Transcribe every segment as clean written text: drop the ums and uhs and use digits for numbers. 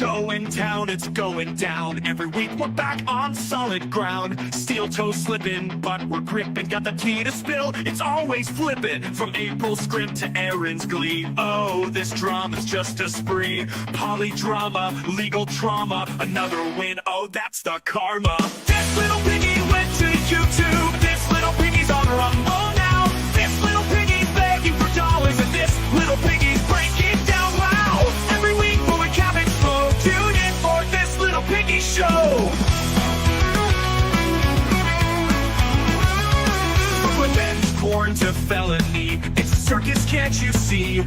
show in town, it's going down. Every week we're back on solid ground. Steel toe slipping, but we're gripping. Got the tea to spill, it's always flipping. From April's script to Aaron's glee. Oh, this drama's just a spree. Polydrama, legal trauma, another win. Oh, that's the karma. This little piggy went to YouTube. This little piggy's on Rumble now. This little piggy's begging for dollars, and this little piggy's breaking down. Wow! Every week we'll recap it full. Tune in for this little piggy show. From revenge porn to felony, it's a circus, can't you see?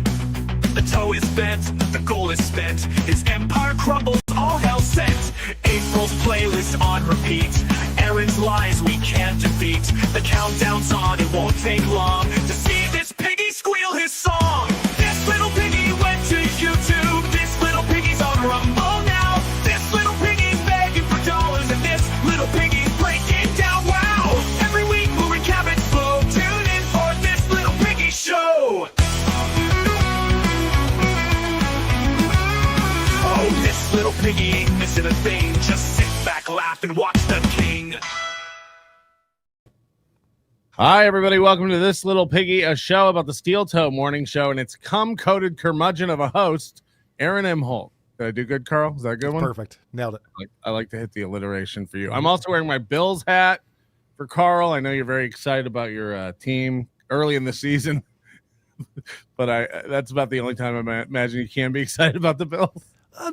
The toe is bent, the goal is spent. His empire crumbles, all hell sent. April's playlist on repeat. Aaron's lies we can't defeat. The countdown's on, it won't take long to see this piggy squeal his song. This little piggy went to YouTube. This little piggy's on Rumble now. This little piggy's begging for dollars, and this little piggy's breaking down. Wow! Every week we'll recap it full. Tune in for this little piggy show. Oh, this little piggy ain't missing a thing. Just sit back, laugh, and watch the king. Hi, everybody. Welcome to This Little Piggy, a show about the Steel Toe Morning Show, and its cum-coated curmudgeon of a host, Aaron Imholte. Did I do good, Karl? Is that a good one? Perfect. Nailed it. I like to hit the alliteration for you. I'm also wearing my Bills hat for Karl. I know you're very excited about your team early in the season, but that's about the only time I imagine you can be excited about the Bills.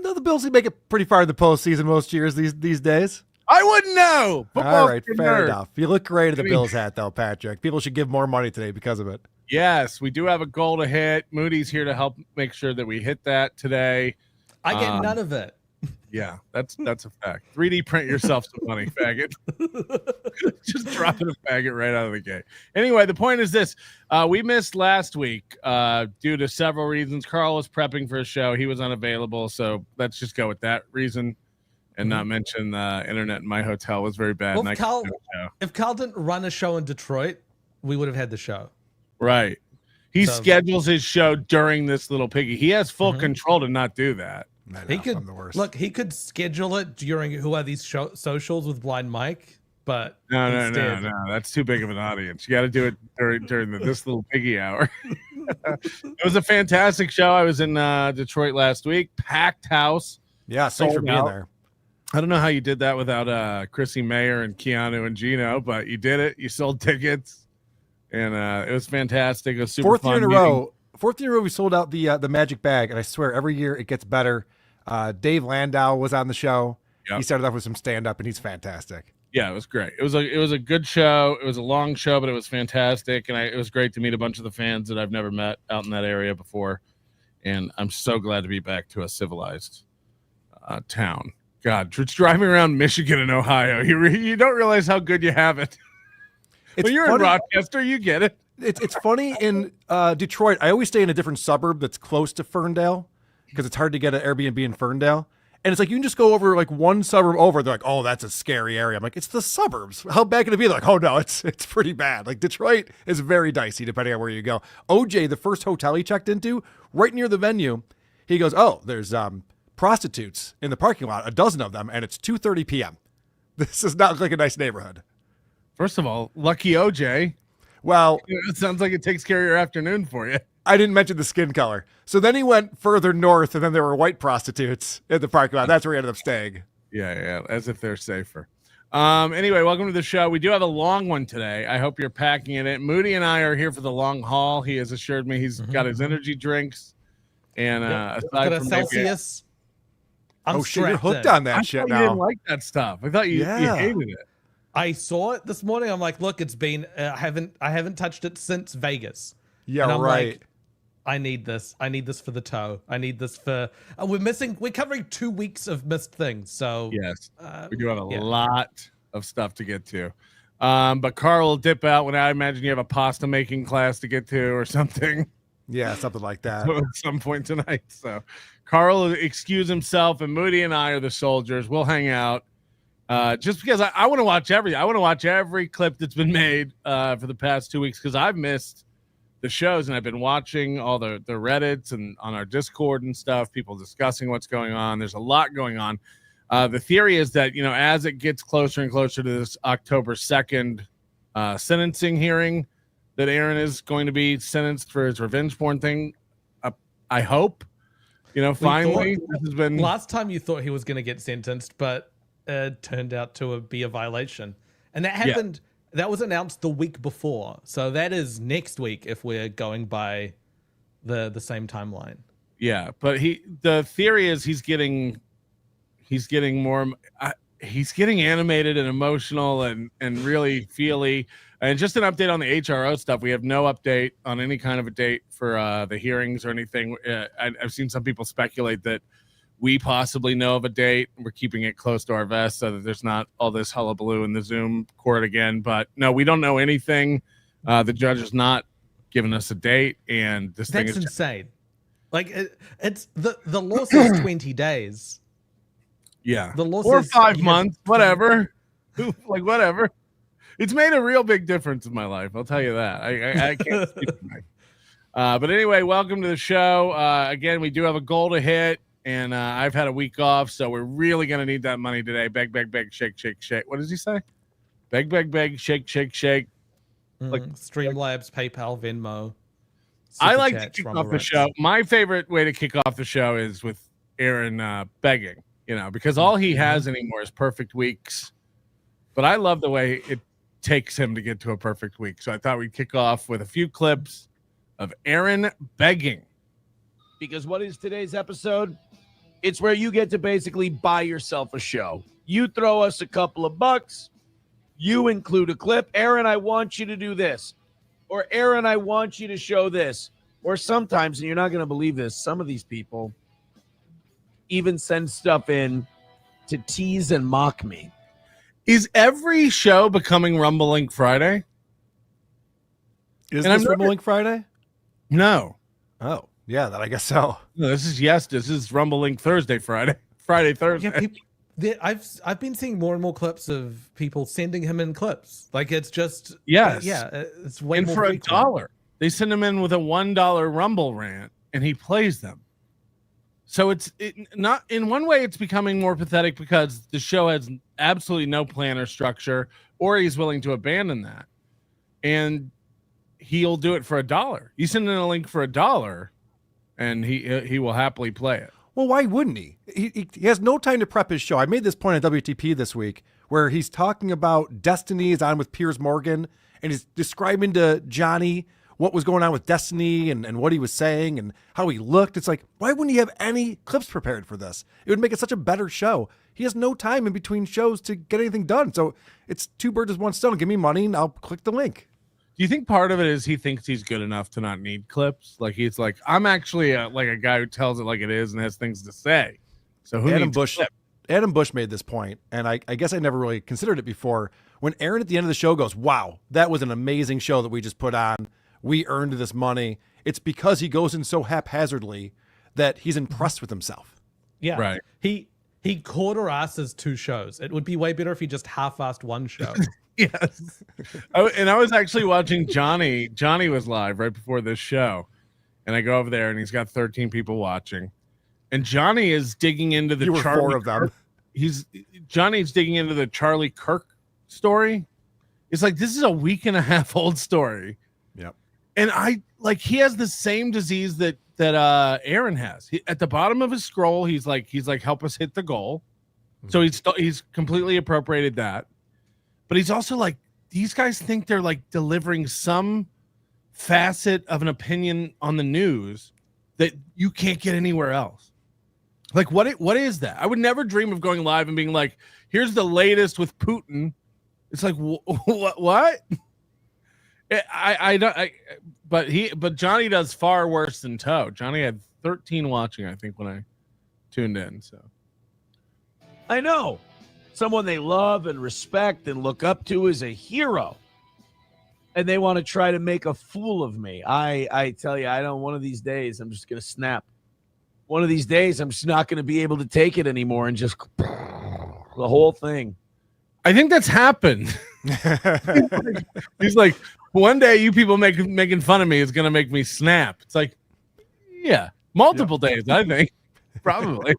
No, the Bills make it pretty far in the postseason most years these days. I wouldn't know. All right, fair enough. You look great in the Bills hat, though, Patrick. People should give more money today because of it. Yes, we do have a goal to hit. Moody's here to help make sure that we hit that today. I get none of it. Yeah, that's a fact. 3D print yourself some money, faggot. Just dropping a faggot right out of the gate. Anyway, the point is this. We missed last week due to several reasons. Karl was prepping for a show. He was unavailable, so let's just go with that reason and not mention the internet in my hotel was very bad. Well, and if Karl didn't run a show in Detroit, we would have had the show. Right. He schedules his show during This Little Piggy. He has full control to not do that. He could look. He could schedule it during who are these socials with Blind Mike, but no. That's too big of an audience. You got to do it during the This Little Piggy hour. It was a fantastic show. I was in Detroit last week. Packed house. Yeah, thanks for being there. I don't know how you did that without Chrissy Mayer and Keanu and Gino, but you did it. You sold tickets, and it was fantastic. It was super fun. Fourth year in a row, we sold out the Magic Bag, and I swear every year it gets better. Dave Landau was on the show. Yep. He started off with some stand-up, and he's fantastic. Yeah, it was great. It was a good show. It was a long show, but it was fantastic, and it was great to meet a bunch of the fans that I've never met out in that area before. And I'm so glad to be back to a civilized town. God, it's driving around Michigan and Ohio. You don't realize how good you have it. When you're in Rochester, you get it. It's funny in Detroit. I always stay in a different suburb that's close to Ferndale because it's hard to get an Airbnb in Ferndale. And it's like you can just go over like one suburb over. They're like, oh, that's a scary area. I'm like, it's the suburbs. How bad can it be? They're like, oh no, it's pretty bad. Like Detroit is very dicey depending on where you go. OJ, the first hotel he checked into, right near the venue, he goes, oh, there's prostitutes in the parking lot, a dozen of them, and it's 2:30 p.m. This does not look like a nice neighborhood. First of all, lucky OJ. Well, it sounds like it takes care of your afternoon for you. I didn't mention the skin color. So then he went further north, and then there were white prostitutes in the parking lot. That's where he ended up staying. Yeah, as if they're safer. Anyway, welcome to the show. We do have a long one today. I hope you're packing it in. Moody and I are here for the long haul. He has assured me he's got his energy drinks. And aside from Celsius. You're hooked on that shit now. You didn't like that stuff. I thought you hated it. I saw it this morning. I'm like, look, it's been I haven't touched it since Vegas. Yeah, right. Like, I need this. I need this for the toe. I need this for. We're covering 2 weeks of missed things. So yes, we do have a lot of stuff to get to. But Karl will dip out when I imagine you have a pasta making class to get to or something. Yeah, something like that. At some point tonight. So Karl will excuse himself, and Moody and I are the soldiers. We'll hang out. Just because I want to watch everything. I want to watch every clip that's been made for the past 2 weeks because I've missed the shows, and I've been watching all the Reddits and on our Discord and stuff, people discussing what's going on. There's a lot going on. The theory is that, as it gets closer and closer to this October 2nd sentencing hearing, that Aaron is going to be sentenced for his revenge porn thing. I hope, finally, this has been. Last time you thought he was going to get sentenced, but it turned out to be a violation. And that happened. Yeah. That was announced the week before. So that is next week if we're going by the same timeline. Yeah. But the theory is he's getting more, he's getting animated and emotional and really feely. And just an update on the HRO stuff. We have no update on any kind of a date for the hearings or anything. I've seen some people speculate that we possibly know of a date. We're keeping it close to our vest so that there's not all this hullabaloo in the Zoom court again. But no, we don't know anything. The judge has not given us a date, and this thing is insane. Like it's the law says 20 days. Yeah, the law or says 5 months, whatever. Like whatever. It's made a real big difference in my life. I'll tell you that. I can't speak tonight. But anyway, welcome to the show. Again, we do have a goal to hit. And I've had a week off, so we're really going to need that money today. Beg, beg, beg, shake, shake, shake. What does he say? Beg, beg, beg, shake, shake, shake. Like Streamlabs, PayPal, Venmo. I like to kick off the show. My favorite way to kick off the show is with Aaron begging, because all he has anymore is perfect weeks. But I love the way it takes him to get to a perfect week. So I thought we'd kick off with a few clips of Aaron begging. Because what is today's episode? It's where you get to basically buy yourself a show. You throw us a couple of bucks. You include a clip. Aaron, I want you to do this. Or Aaron, I want you to show this. Or sometimes, and you're not going to believe this, some of these people even send stuff in to tease and mock me. Is every show becoming Rumble Link Friday? Is this Rumble Link Friday? No. Oh. Yeah, I guess so. No, this is Rumble Link Thursday, Friday, Thursday. Yeah, I've been seeing more and more clips of people sending him in clips. Like it's just it's way more for frequent. $1. They send him in with a $1 Rumble rant, and he plays them. So it's not in one way. It's becoming more pathetic because the show has absolutely no plan or structure, or he's willing to abandon that, and he'll do it for $1. You send in a link for $1. And he will happily play it. Well, why wouldn't he? He has no time to prep his show. I made this point on WTP this week where he's talking about Destiny is on with Piers Morgan, and he's describing to Johnny what was going on with Destiny and what he was saying and how he looked. It's like, why wouldn't he have any clips prepared for this? It would make it such a better show. He has no time in between shows to get anything done. So it's two birds with one stone. Give me money and I'll click the link. Do you think part of it is he thinks he's good enough to not need clips? Like he's like, I'm actually like a guy who tells it like it is and has things to say. So who Adam needs Bush? clip? Adam Bush made this point, and I guess I never really considered it before. When Aaron at the end of the show goes, "Wow, that was an amazing show that we just put on. We earned this money." It's because he goes in so haphazardly that he's impressed with himself. Yeah, right. He quarter-asses 2 shows. It would be way better if he just half-assed 1 show. Yes. And I was actually watching Johnny. Johnny was live right before this show. And I go over there and he's got 13 people watching. And Johnny is digging into the Charlie 4 of them. Johnny's digging into the Charlie Kirk story. It's like, this is a week and a half old story. Yep. And he has the same disease that Aaron has. At the bottom of his scroll, he's like, help us hit the goal. So he's completely appropriated that. But he's also like, these guys think they're like delivering some facet of an opinion on the news that you can't get anywhere else. Like, what is that? I would never dream of going live and being like, here's the latest with Putin. It's like, what? But Johnny does far worse than Toe. Johnny had 13 watching, I think, when I tuned in. So I know. Someone they love and respect and look up to as a hero. And they want to try to make a fool of me. I tell you, one of these days, I'm just going to snap. One of these days, I'm just not going to be able to take it anymore and just the whole thing. I think that's happened. He's like, one day you people making fun of me is gonna make me snap. It's like, yeah, multiple days, I think, probably.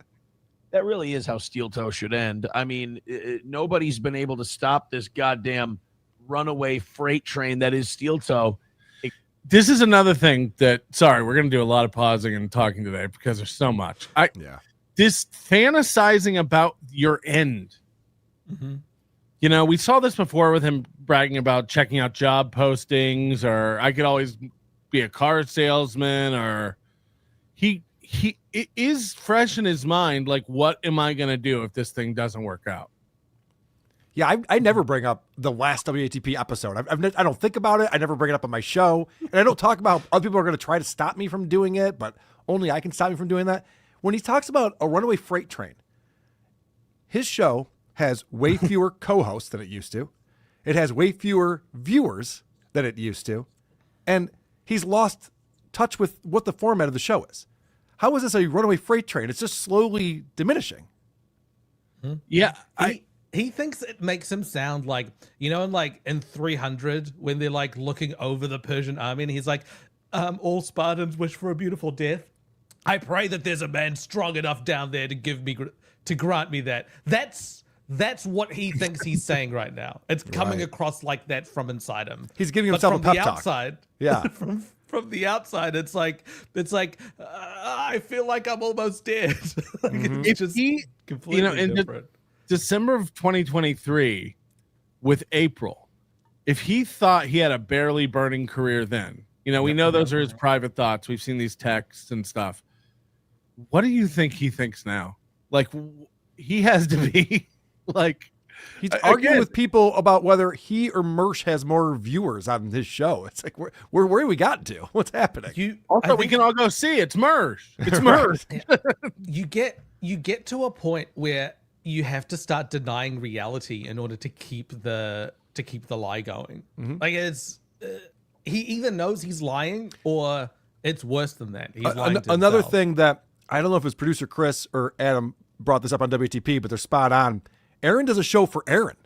That really is how Steel Toe should end. I mean, nobody's been able to stop this goddamn runaway freight train that is Steel Toe. This is another thing that, sorry, we're going to do a lot of pausing and talking today because there's so much. This fantasizing about your end. Mm-hmm. You know, we saw this before with him bragging about checking out job postings, or I could always be a car salesman, or it is fresh in his mind. Like, what am I going to do if this thing doesn't work out? Yeah, I never bring up the last WATP episode. I don't think about it. I never bring it up on my show. And I don't talk about other people are going to try to stop me from doing it, but only I can stop me from doing that. When he talks about a runaway freight train, his show has way fewer co-hosts than it used to. It has way fewer viewers than it used to. And he's lost touch with what the format of the show is. How is this a runaway freight train? It's just slowly diminishing. Yeah, He thinks it makes him sound like, you know, in 300 when they're like looking over the Persian army and he's like, all Spartans wish for a beautiful death. I pray that there's a man strong enough down there to grant me that. That's what he thinks he's saying right now. It's coming across like that from inside him. He's giving himself a pep talk. Outside, yeah. From the outside, it's like I feel like I'm almost dead. It's just completely different. December of 2023 with April, if he thought he had a barely burning career then, you know, we know those are his private thoughts. We've seen these texts and stuff. What do you think he thinks now? Like, he has to be like, he's arguing with people about whether he or Mersh has more viewers on his show. It's like, where have we gotten to? What's happening? We can all go see it's Mersh. It's Mersh. You get to a point where you have to start denying reality in order to keep the lie going. Mm-hmm. Like it's he either knows he's lying or it's worse than that. He's lying to another himself. thing that I don't know if it was producer Chris or Adam brought this up on WTP, but they're spot on. Aaron does a show for Aaron.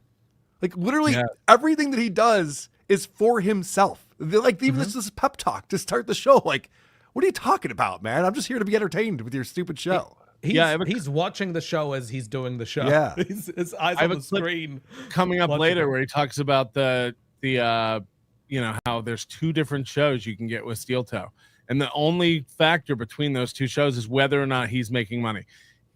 Like literally everything that he does is for himself. Like even this is pep talk to start the show. Like, what are you talking about, man? I'm just here to be entertained with your stupid show. He's watching the show as he's doing the show. Yeah, his eyes on the screen. Coming up later, where he talks about the you know, how there's two different shows you can get with Steel Toe, and the only factor between those two shows is whether or not he's making money.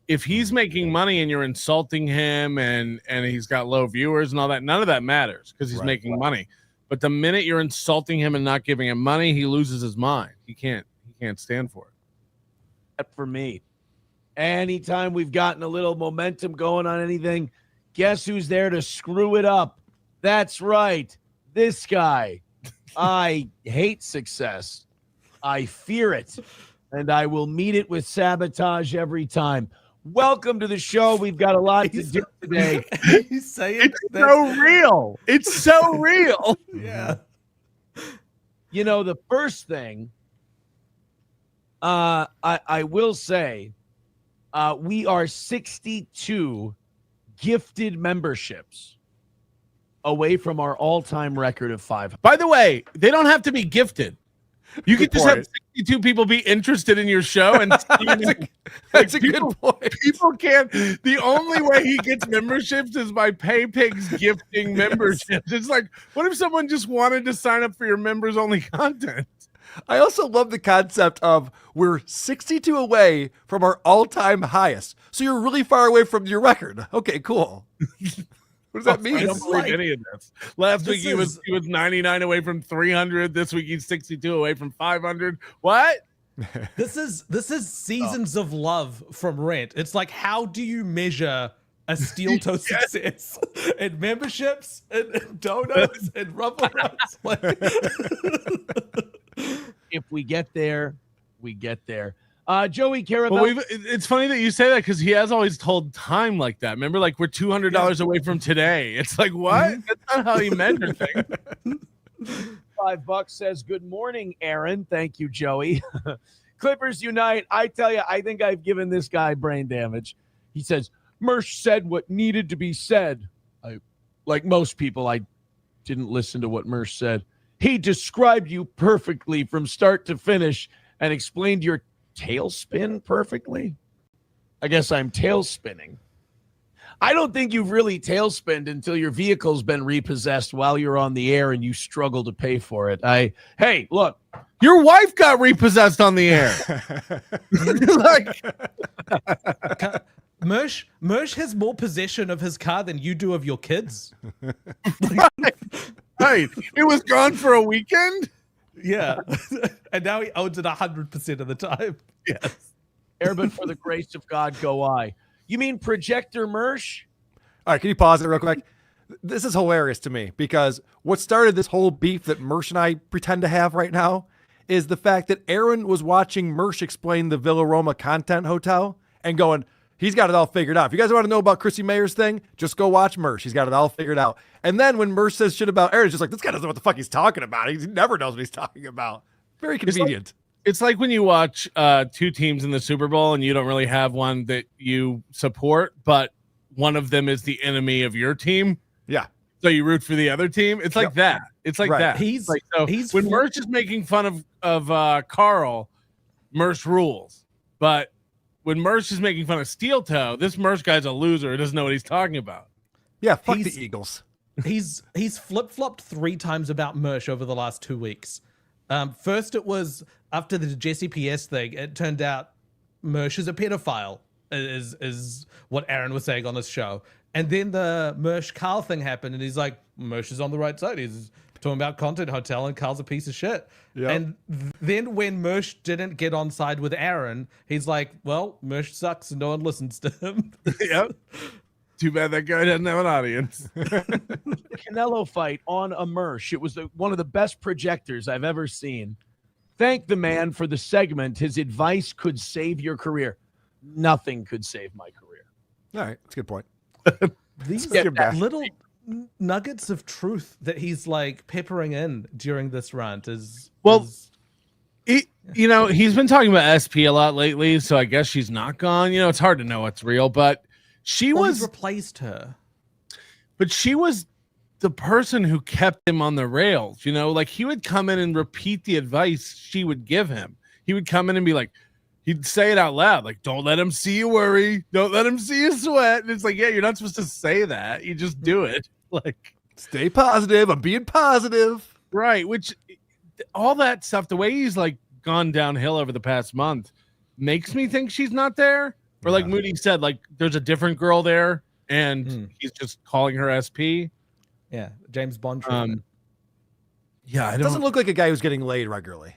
If he's making money and you're insulting him and he's got low viewers and all that, none of that matters because he's making money. But the minute you're insulting him and not giving him money, he loses his mind. He can't stand for it. For me. Anytime we've gotten a little momentum going on anything, guess who's there to screw it up? That's right. This guy. I hate success. I fear it. And I will meet it with sabotage every time. Welcome to the show. We've got a lot to do today. He's saying it's so real. It's so real. Yeah. You know, the first thing I will say, we are 62 gifted memberships away from our all-time record of 500. By the way, they don't have to be gifted. You could just have 62 people be interested in your show, and that's a good point. People can't. The only way he gets memberships is by PayPig's gifting memberships. It's like, what if someone just wanted to sign up for your members-only content? I also love the concept of we're 62 away from our all-time highest. So you're really far away from your record. Okay, cool. What does that mean? I don't believe any of this. Last week he was 99 away from 300. This week he's 62 away from 500. What? This is seasons of love from Rent. It's like, how do you measure a Steel Toe success and memberships and donuts and rubber runs? Like, if we get there, we get there. Joey Carabell. Well, it's funny that you say that because he has always told time like that. Remember, like we're $200 away from today. It's like, what? That's not how you measure things. $5 says, good morning, Aaron. Thank you, Joey. Clippers unite. I tell you, I think I've given this guy brain damage. He says, Mersh said what needed to be said. Like most people, I didn't listen to what Mersh said. He described you perfectly from start to finish and explained your tailspin perfectly. I guess I'm tail spinning. I don't think you've really tailspinned until your vehicle's been repossessed while you're on the air and you struggle to pay for it. Hey, look. Your wife got repossessed on the air. Mersh has more possession of his car than you do of your kids. Right. It was gone for a weekend. Yeah. And now he owns it 100% of the time. Yes. Ere but for the grace of God go I. You mean projector Mersh? All right, can you pause it real quick? This is hilarious to me because what started this whole beef that Mersh and I pretend to have right now is the fact that Aaron was watching Mersh explain the Villa Roma Content Hotel and going, he's got it all figured out. If you guys want to know about Chrissy Mayer's thing, just go watch Mersh. He's got it all figured out. And then when Mersh says shit about Aaron, it's just like, this guy doesn't know what the fuck he's talking about. He never knows what he's talking about. Very convenient. It's like when you watch two teams in the Super Bowl and you don't really have one that you support, but one of them is the enemy of your team. Yeah. So you root for the other team. It's like that. It's like that. He's like, so he's when Merch is making fun of Karl, Merch rules. But when Merch is making fun of Steel Toe, this Merch guy's a loser. He doesn't know what he's talking about. Yeah, fuck the Eagles. He's flip-flopped 3 times about Mersh over the last 2 weeks. First, it was after the Jesse PS thing. It turned out Mersh is a pedophile, is what Aaron was saying on his show. And then the Mersh Karl thing happened, and he's like, Mersh is on the right side. He's talking about Content Hotel, and Karl's a piece of shit. Yep. And then when Mersh didn't get on side with Aaron, he's like, well, Mersh sucks, and no one listens to him. Yep. Too bad that guy doesn't have an audience. Canelo fight on a Mersh. It was one of the best projectors I've ever seen. Thank the man for the segment. His advice could save your career. Nothing could save my career. All right, that's a good point. These little nuggets of truth that he's like peppering in during this rant is you know, he's been talking about SP a lot lately, so I guess she's not gone. You know, it's hard to know what's real, but he's replaced her. But she was the person who kept him on the rails. You know, like he would come in and repeat the advice she would give him. He would come in and be like, he'd say it out loud, like, don't let him see you worry. Don't let him see you sweat. And it's like, yeah, you're not supposed to say that. You just do it. Like, stay positive. I'm being positive. Right. Which all that stuff, the way he's like gone downhill over the past month makes me think she's not there. Or like Moody said, like there's a different girl there and he's just calling her SP. Yeah. James Bond. Yeah. It doesn't look like a guy who's getting laid regularly.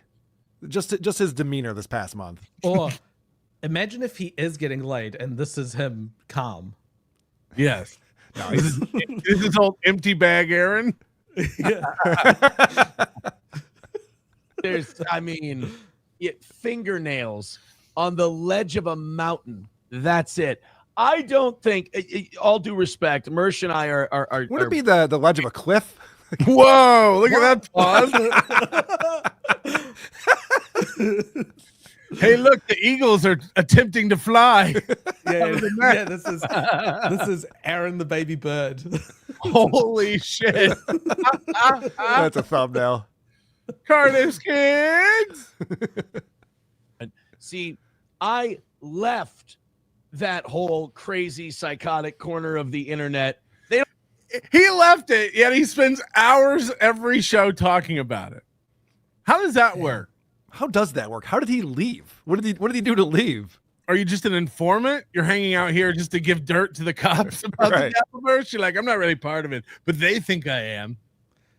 Just his demeanor this past month. Or imagine if he is getting laid and this is him calm. Yes. No, this is old empty bag Aaron. There's, fingernails on the ledge of a mountain. That's it. I don't think, all due respect, Mersh and I are would it be the ledge of a cliff? Whoa, look at that pause. Hey, look, the Eagles are attempting to fly. Yeah, this is Aaron the baby bird. Holy shit. That's a thumbnail. Cardiff's kids. See, I left that whole crazy psychotic corner of the internet. He left it, yet he spends hours every show talking about it. How does that work? How does that work? How did he leave? What did he do to leave? Are you just an informant? You're hanging out here just to give dirt to the cops about the Appleverse? You're like, I'm not really part of it, but they think I am.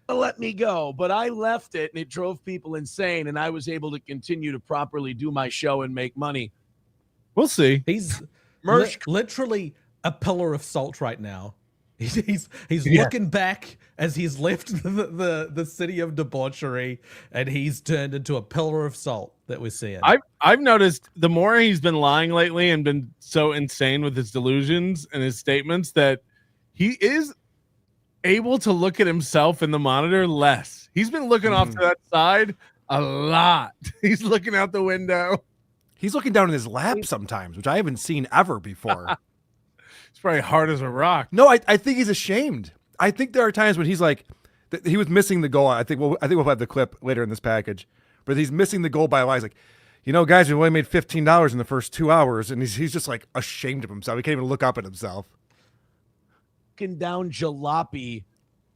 Let me go, but I left it and it drove people insane, and I was able to continue to properly do my show and make money. We'll see. He's literally a pillar of salt right now. He's looking back as he's left the city of debauchery, and he's turned into a pillar of salt that we're seeing. I've noticed the more he's been lying lately and been so insane with his delusions and his statements that he is able to look at himself in the monitor less. He's been looking off to that side a lot. He's looking out the window. He's looking down in his lap sometimes, which I haven't seen ever before. It's probably hard as a rock. No, I think he's ashamed. I think there are times when he's like, He was missing the goal. I think we'll have the clip later in this package, but he's missing the goal by a lot. He's like, guys, we only made $15 in the first 2 hours, and he's just like ashamed of himself. He can't even look up at himself. Down jalopy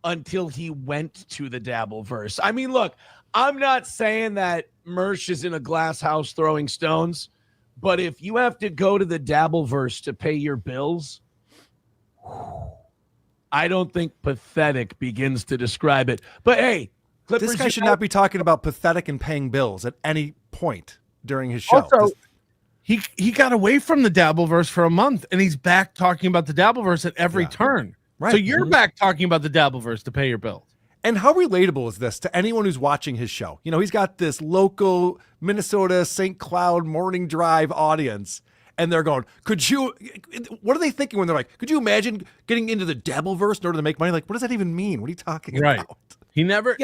until he went to the Dabbleverse. I mean, look, I'm not saying that Mersh is in a glass house throwing stones, but if you have to go to the Dabbleverse to pay your bills, I don't think pathetic begins to describe it. But hey, Clippers, this guy should not be talking about pathetic and paying bills at any point during his show. Also, he got away from the Dabbleverse for a month, and he's back talking about the Dabbleverse at every turn. Right. So you're back talking about the Dabbleverse to pay your bills. And how relatable is this to anyone who's watching his show? He's got this local Minnesota St. Cloud morning drive audience, and they're going, what are they thinking when they're like, could you imagine getting into the Dabbleverse in order to make money? Like, what does that even mean? What are you talking about? He never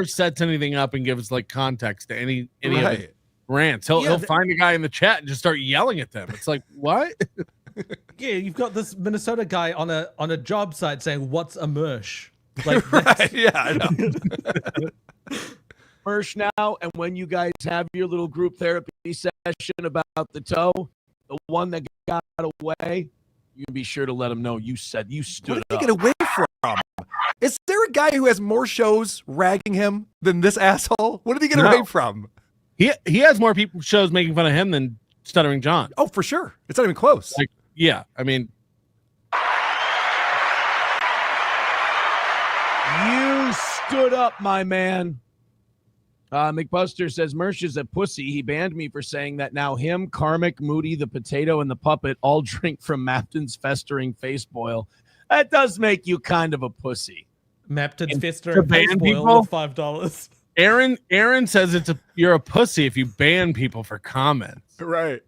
sets anything up and gives like context to any of his rants. He'll find a guy in the chat and just start yelling at them. It's like, what? Yeah, you've got this Minnesota guy on a job site saying, "What's a mersh?" Like, right? Yeah, I know. Mersh now, and when you guys have your little group therapy session about the toe, the one that got away, you can be sure to let him know you said you stood up. What did he get away from? Is there a guy who has more shows ragging him than this asshole? What did he get away from? He has more shows making fun of him than Stuttering John. Oh, for sure. It's not even close. Like, yeah, I mean, you stood up, my man. McBuster says Mersh is a pussy. He banned me for saying that. Now him, Karmic, Moody, the potato, and the puppet all drink from Mapton's festering face boil. That does make you kind of a pussy. Mapton's festering face boil with $5. Aaron says you're a pussy if you ban people for comments. Right.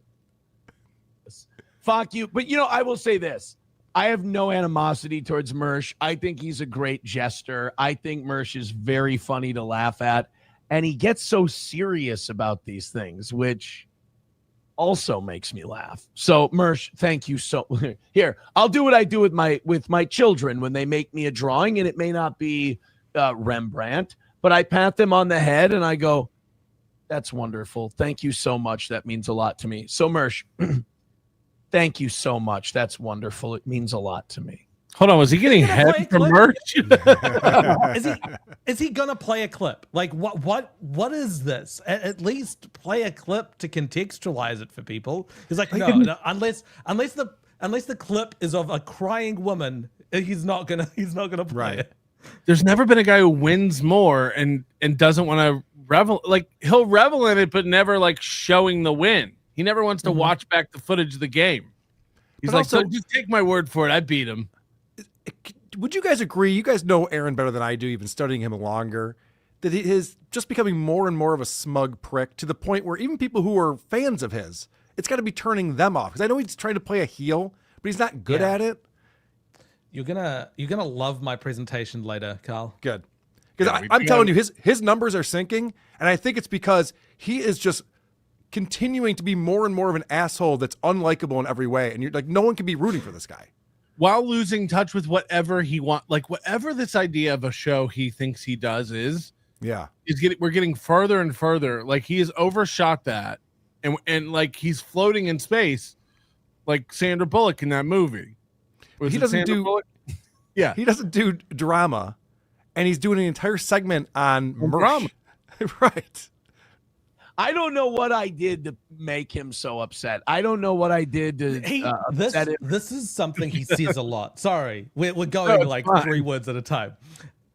Fuck you. But I will say this. I have no animosity towards Mersh. I think he's a great jester. I think Mersh is very funny to laugh at. And he gets so serious about these things, which also makes me laugh. So Mersh, thank you so here. I'll do what I do with my children when they make me a drawing, and it may not be Rembrandt, but I pat them on the head and I go, "That's wonderful. Thank you so much. That means a lot to me." So Mersh, thank you so much. That's wonderful. It means a lot to me. Hold on, was he getting head from Merch? Is he gonna play a clip? Like what is this? At least play a clip to contextualize it for people. He's like, no, unless the clip is of a crying woman, he's not gonna play it. There's never been a guy who wins more and doesn't want to revel. Like, he'll revel in it, but never like showing the win. He never wants to watch back the footage of the game. He's But like, also, so just take my word for it. I beat him. would you guys agree? You guys know Aaron better than I do, even studying him longer, that he is just becoming more and more of a smug prick to the point where even people who are fans of his, it's got to be turning them off. Because I know he's trying to play a heel, but he's not good at it. You're gonna love my presentation later, Karl. Good. Because I'm telling you, his numbers are sinking, and I think it's because he is just continuing to be more and more of an asshole that's unlikable in every way, and you're like, no one can be rooting for this guy. While losing touch with whatever he wants, like whatever this idea of a show he thinks he does is, we're getting further and further. Like, he has overshot that, and like he's floating in space, like Sandra Bullock in that movie. He doesn't do drama, and he's doing an entire segment on drama. Right. I don't know what I did to make him so upset. I don't know what I did to upset him. This is something he says a lot. Sorry, we're going fine. 3 words at a time.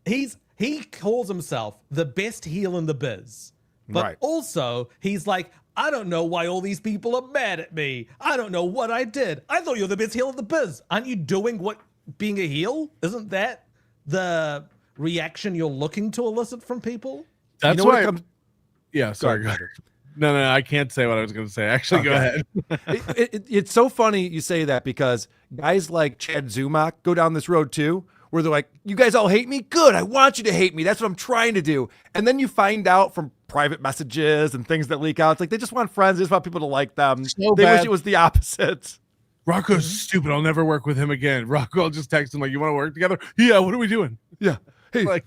He calls himself the best heel in the biz, but also he's like, I don't know why all these people are mad at me. I don't know what I did. I thought you're the best heel in the biz. Aren't you doing what being a heel? Isn't that the reaction you're looking to elicit from people? That's why. Yeah, sorry. Go ahead. No, I can't say what I was going to say. Actually, go ahead. It's so funny you say that, because guys like Chad Zumach go down this road too, where they're like, you guys all hate me? Good. I want you to hate me. That's what I'm trying to do. And then you find out from private messages and things that leak out, it's like they just want friends. They just want people to like them. They wish it was the opposite. Rocco's stupid. I'll never work with him again. Rocco, I'll just text him like, you want to work together? Yeah, what are we doing? Yeah. Hey, Like-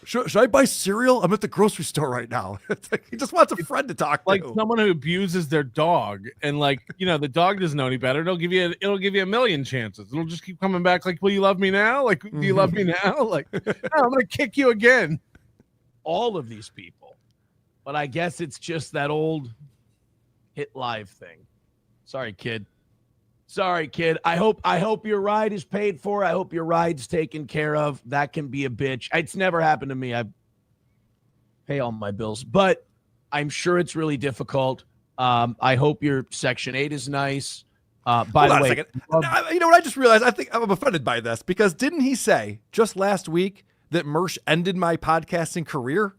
should I buy cereal? I'm at the grocery store right now. It's like he just wants a friend to talk Like to. someone who abuses their dog, and like the dog doesn't know any better. It'll give you a million chances. It'll just keep coming back. Like, will you love me now? Like, do you love me now? Like, no, I'm gonna kick you again. All of these people. But I guess it's just that old hit live thing. Sorry, kid. I hope your ride is paid for. I hope your ride's taken care of. That can be a bitch. It's never happened to me. I pay all my bills, but I'm sure it's really difficult. I hope your Section 8 is nice. By Hold the on a way, second. You know what? I just realized I think I'm offended by this because didn't he say just last week that Mersh ended my podcasting career?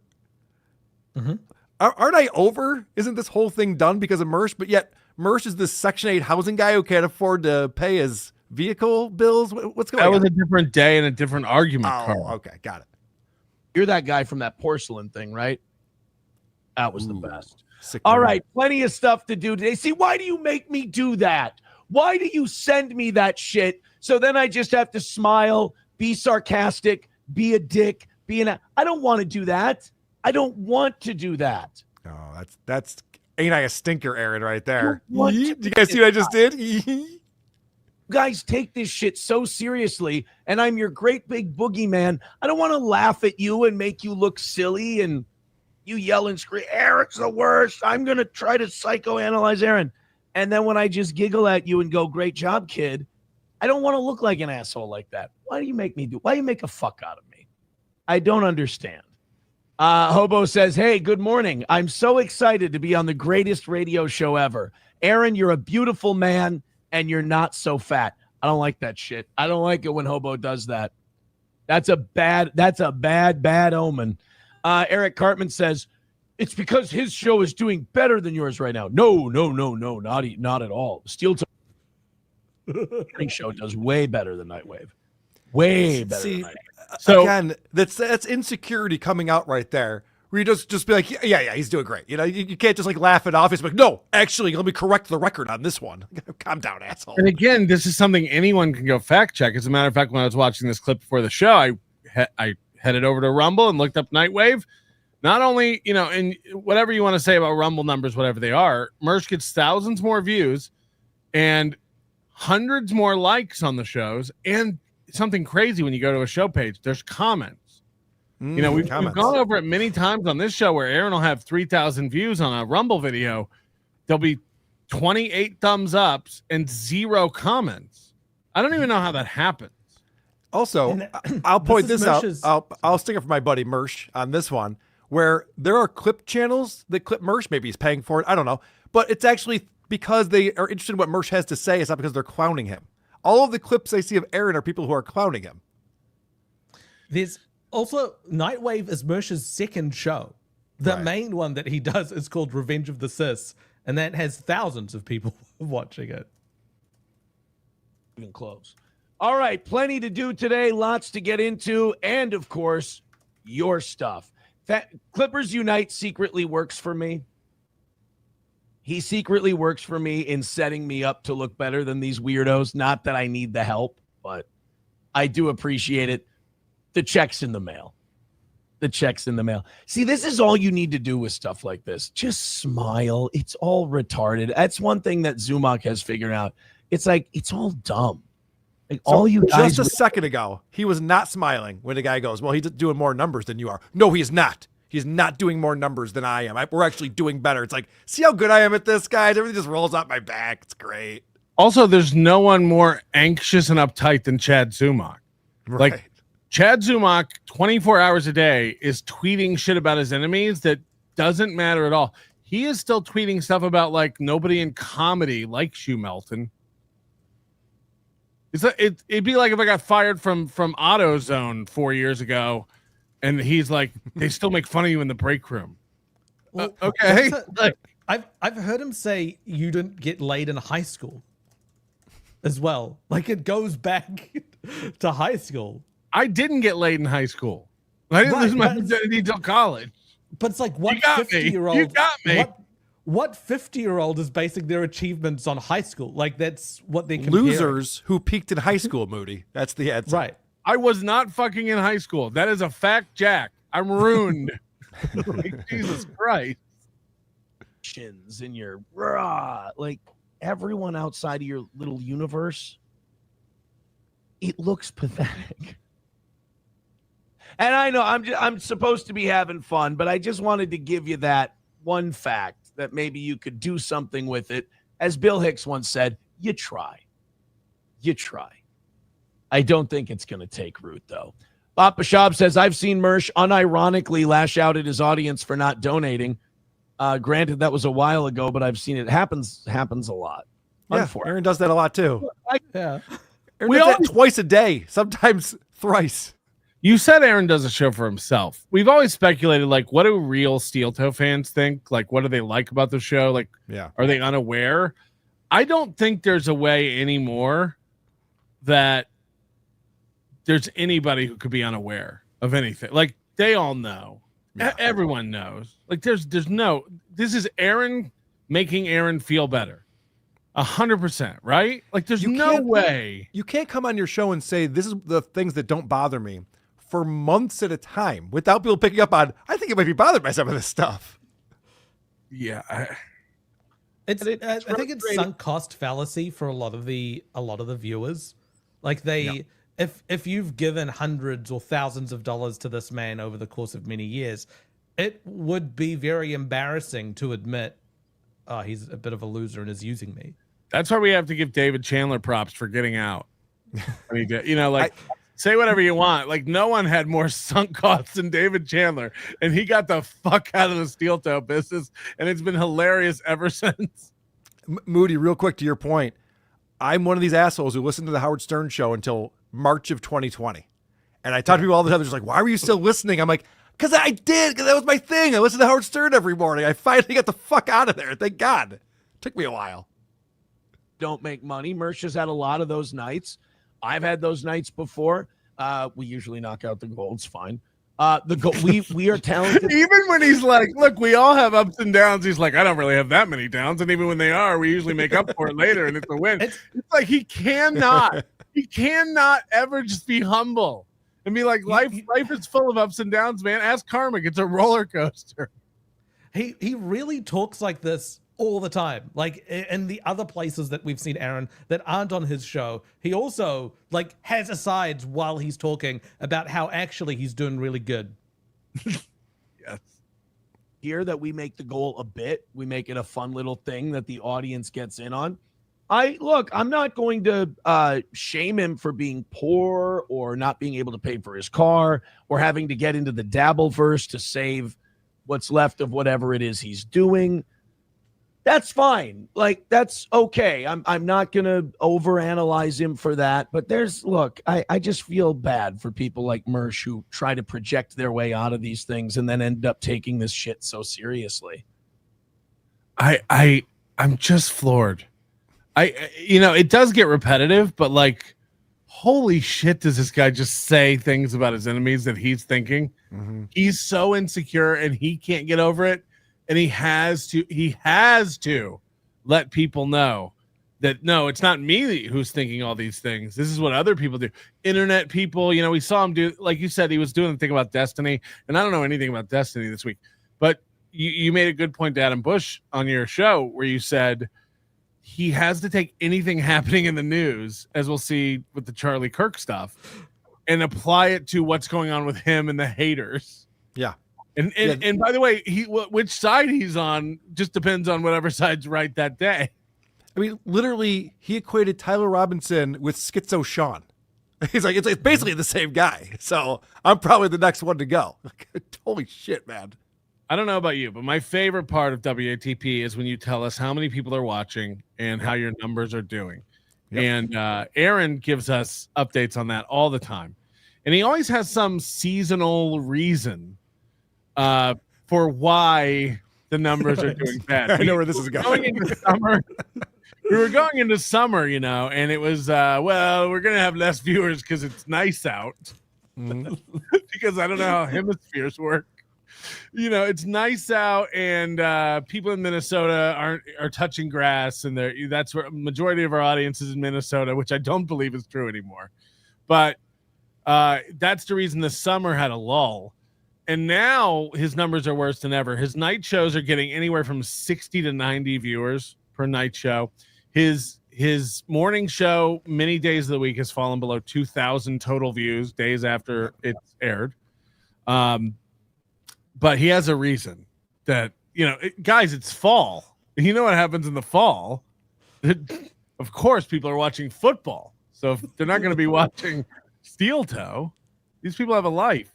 Mm-hmm. Aren't I over? Isn't this whole thing done because of Mersh? But yet Mersh is this Section 8 housing guy who can't afford to pay his vehicle bills. What's going on? That was a different day and a different argument. Oh, Karl. okay. Got it. you're that guy from that porcelain thing, right? That was the best. Sick All burn. right, plenty of stuff to do today. See, why do you make me do that? Why do you send me that shit? So then I just have to smile, be sarcastic, be a dick, I don't want to do that. I don't want to do that. Oh, that's ain't I a stinker, Aaron, right there. What? Did you guys see what I just did? You guys take this shit so seriously, and I'm your great big boogeyman. I don't want to laugh at you and make you look silly and you yell and scream, Aaron's the worst. I'm going to try to psychoanalyze Aaron. And then when I just giggle at you and go, great job, kid, I don't want to look like an asshole like that. Why do you make a fuck out of me? I don't understand. Hobo says, hey, good morning. I'm so excited to be on the greatest radio show ever. Aaron, you're a beautiful man and you're not so fat. I don't like that shit. I don't like it when Hobo does that. That's a bad omen. Eric Cartman says, it's because his show is doing better than yours right now. No, not at all. The Steel Toe show does way better than Nightwave. Way better than Nightwave. So again, that's insecurity coming out right there. Where you just be like, yeah, he's doing great. You can't just like laugh it off. It's like, no, actually, let me correct the record on this one. Calm down, asshole. And again, this is something anyone can go fact check. As a matter of fact, when I was watching this clip before the show, I headed over to Rumble and looked up Nightwave. Not only, and whatever you want to say about Rumble numbers, whatever they are, Mersh gets thousands more views and hundreds more likes on the shows. And something crazy when you go to a show page, there's comments. We've gone over it many times on this show where Aaron will have 3,000 views on a Rumble video. There'll be 28 thumbs ups and 0 comments. I don't even know how that happens. Also, I'll point this out. I'll stick it for my buddy Mersh on this one, where there are clip channels that clip Mersh. Maybe he's paying for it. I don't know. But it's actually because they are interested in what Mersh has to say. It's not because they're clowning him. All of the clips I see of Aaron are people who are clowning him. There's also Nightwave is Mersh's second show. The main one that he does is called Revenge of the Sis, and that has thousands of people watching it. Even close. All right, plenty to do today, lots to get into, and of course, your stuff. Clippers Unite secretly works for me. He secretly works for me in setting me up to look better than these weirdos. Not that I need the help, but I do appreciate it. The check's in the mail. See, this is all you need to do with stuff like this. Just smile. It's all retarded. That's one thing that Zumach has figured out. It's like, it's all dumb. Like all you guys. Just a second ago, he was not smiling when the guy goes, well, he's doing more numbers than you are. No, he is not. He's not doing more numbers than I am. We're actually doing better. It's like, see how good I am at this, guys? Everything just rolls off my back. It's great. Also, there's no one more anxious and uptight than Chad Zumach. Right. Like, Chad Zumach, 24 hours a day, is tweeting shit about his enemies that doesn't matter at all. He is still tweeting stuff about, like, nobody in comedy likes you, Melton. It'd be like if I got fired from AutoZone 4 years ago, and he's like, they still make fun of you in the break room. Well, okay. I've heard him say you didn't get laid in high school as well. Like it goes back to high school. I didn't get laid in high school. I didn't lose my identity until college. But it's like what 50-year-old? You got me. What 50-year-old is basing their achievements on high school? Like that's what they compare. Losers who peaked in high school, Moody. That's the answer. Right. I was not fucking in high school. That is a fact, Jack. I'm ruined. Like, Jesus Christ. In your like everyone outside of your little universe, it looks pathetic. And I know I'm supposed to be having fun, but I just wanted to give you that one fact that maybe you could do something with it. As Bill Hicks once said, you try. I don't think it's going to take root, though. Papa Shab says, I've seen Mersh unironically lash out at his audience for not donating. Granted, that was a while ago, but I've seen it happens a lot. Yeah, Aaron does that a lot too. Yeah. Aaron does that twice a day, sometimes thrice. You said Aaron does a show for himself. We've always speculated, like, what do real Steel Toe fans think? Like, what do they like about the show? Like, are they unaware? I don't think there's a way anymore that there's anybody who could be unaware of anything. Like, they all know. Yeah. Everyone knows. Like, there's no. This is Aaron making Aaron feel better. 100%, right? Like, there's no way. You can't come on your show and say, this is the things that don't bother me for months at a time without people picking up on, I think it might be bothered by some of this stuff. Yeah. I think it's sunk cost fallacy for a lot of the viewers. Like if you've given hundreds or thousands of dollars to this man over the course of many years, it would be very embarrassing to admit, oh, he's a bit of a loser and is using me. That's why we have to give David Chandler props for getting out. I mean, you know, like, say whatever you want. Like, no one had more sunk costs than David Chandler, and he got the fuck out of the Steel Toe business, and it's been hilarious ever since. Moody, real quick to your point, I'm one of these assholes who listened to the Howard Stern show until March of 2020. And I talk to people all the time, they're just like, why were you still listening? I'm like, because I did, because that was my thing. I listened to Howard Stern every morning. I finally got the fuck out of there. Thank God. Took me a while. Don't make money. Mersh has had a lot of those nights. I've had those nights before. We usually knock out the goal. It's fine. We are talented. Even when he's like, look, we all have ups and downs. He's like, I don't really have that many downs. And even when they are, we usually make up for it later, and it's a win. It's like he cannot ever just be humble and be like, life is full of ups and downs, man. Ask Karmic. It's a roller coaster. He really talks like this all the time. Like in the other places that we've seen Aaron that aren't on his show, he also like has asides while he's talking about how actually he's doing really good. Yes. Here that we make the goal a bit, we make it a fun little thing that the audience gets in on. I'm not going to shame him for being poor or not being able to pay for his car or having to get into the Dabbleverse to save what's left of whatever it is he's doing. That's fine. Like, that's okay. I'm not going to overanalyze him for that. But I just feel bad for people like Mersh who try to project their way out of these things and then end up taking this shit so seriously. I'm just floored. It does get repetitive, but like, holy shit, does this guy just say things about his enemies that he's thinking? Mm-hmm. He's so insecure and he can't get over it. And he has to let people know that, no, it's not me who's thinking all these things. This is what other people do. Internet people, we saw him do, like you said, he was doing the thing about Destiny. And I don't know anything about Destiny this week, but you made a good point to Adam Bush on your show where you said he has to take anything happening in the news, as we'll see with the Charlie Kirk stuff, and apply it to what's going on with him and the haters. Yeah. And by the way, which side he's on just depends on whatever side's right that day. I mean, literally, he equated Tyler Robinson with Schizo Sean. He's like, it's basically the same guy. So I'm probably the next one to go. Holy shit, man. I don't know about you, but my favorite part of WATP is when you tell us how many people are watching and how your numbers are doing. Yep. And Aaron gives us updates on that all the time. And he always has some seasonal reason for why the numbers are doing bad. I know where this is going. We were going into summer, and it was, we're going to have less viewers because it's nice out. Because I don't know how hemispheres work. It's nice out, and people in Minnesota are touching grass, and that's where majority of our audience is in Minnesota, which I don't believe is true anymore. But That's the reason the summer had a lull. And now his numbers are worse than ever. His night shows are getting anywhere from 60 to 90 viewers per night show. His morning show, many days of the week, has fallen below 2,000 total views days after it's aired. But he has a reason that, guys, it's fall. You know what happens in the fall? Of course, people are watching football. So if they're not going to be watching Steel Toe, these people have a life.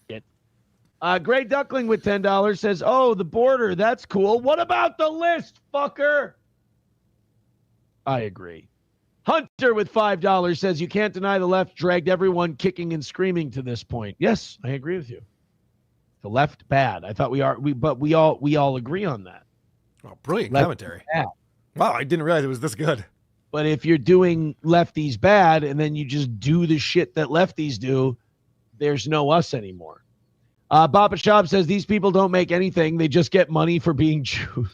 Gray Duckling with $10 says, "Oh, the border, that's cool. What about the list, fucker?" I agree. Hunter with $5 says, "You can't deny the left dragged everyone kicking and screaming to this point." Yes, I agree with you. The left bad. I thought we all agree on that. Oh, brilliant Left commentary. bad. Wow, I didn't realize it was this good. But if you're doing lefties bad and then you just do the shit that lefties do, there's no us anymore. Baba Shab says, "These people don't make anything. They just get money for being Jews."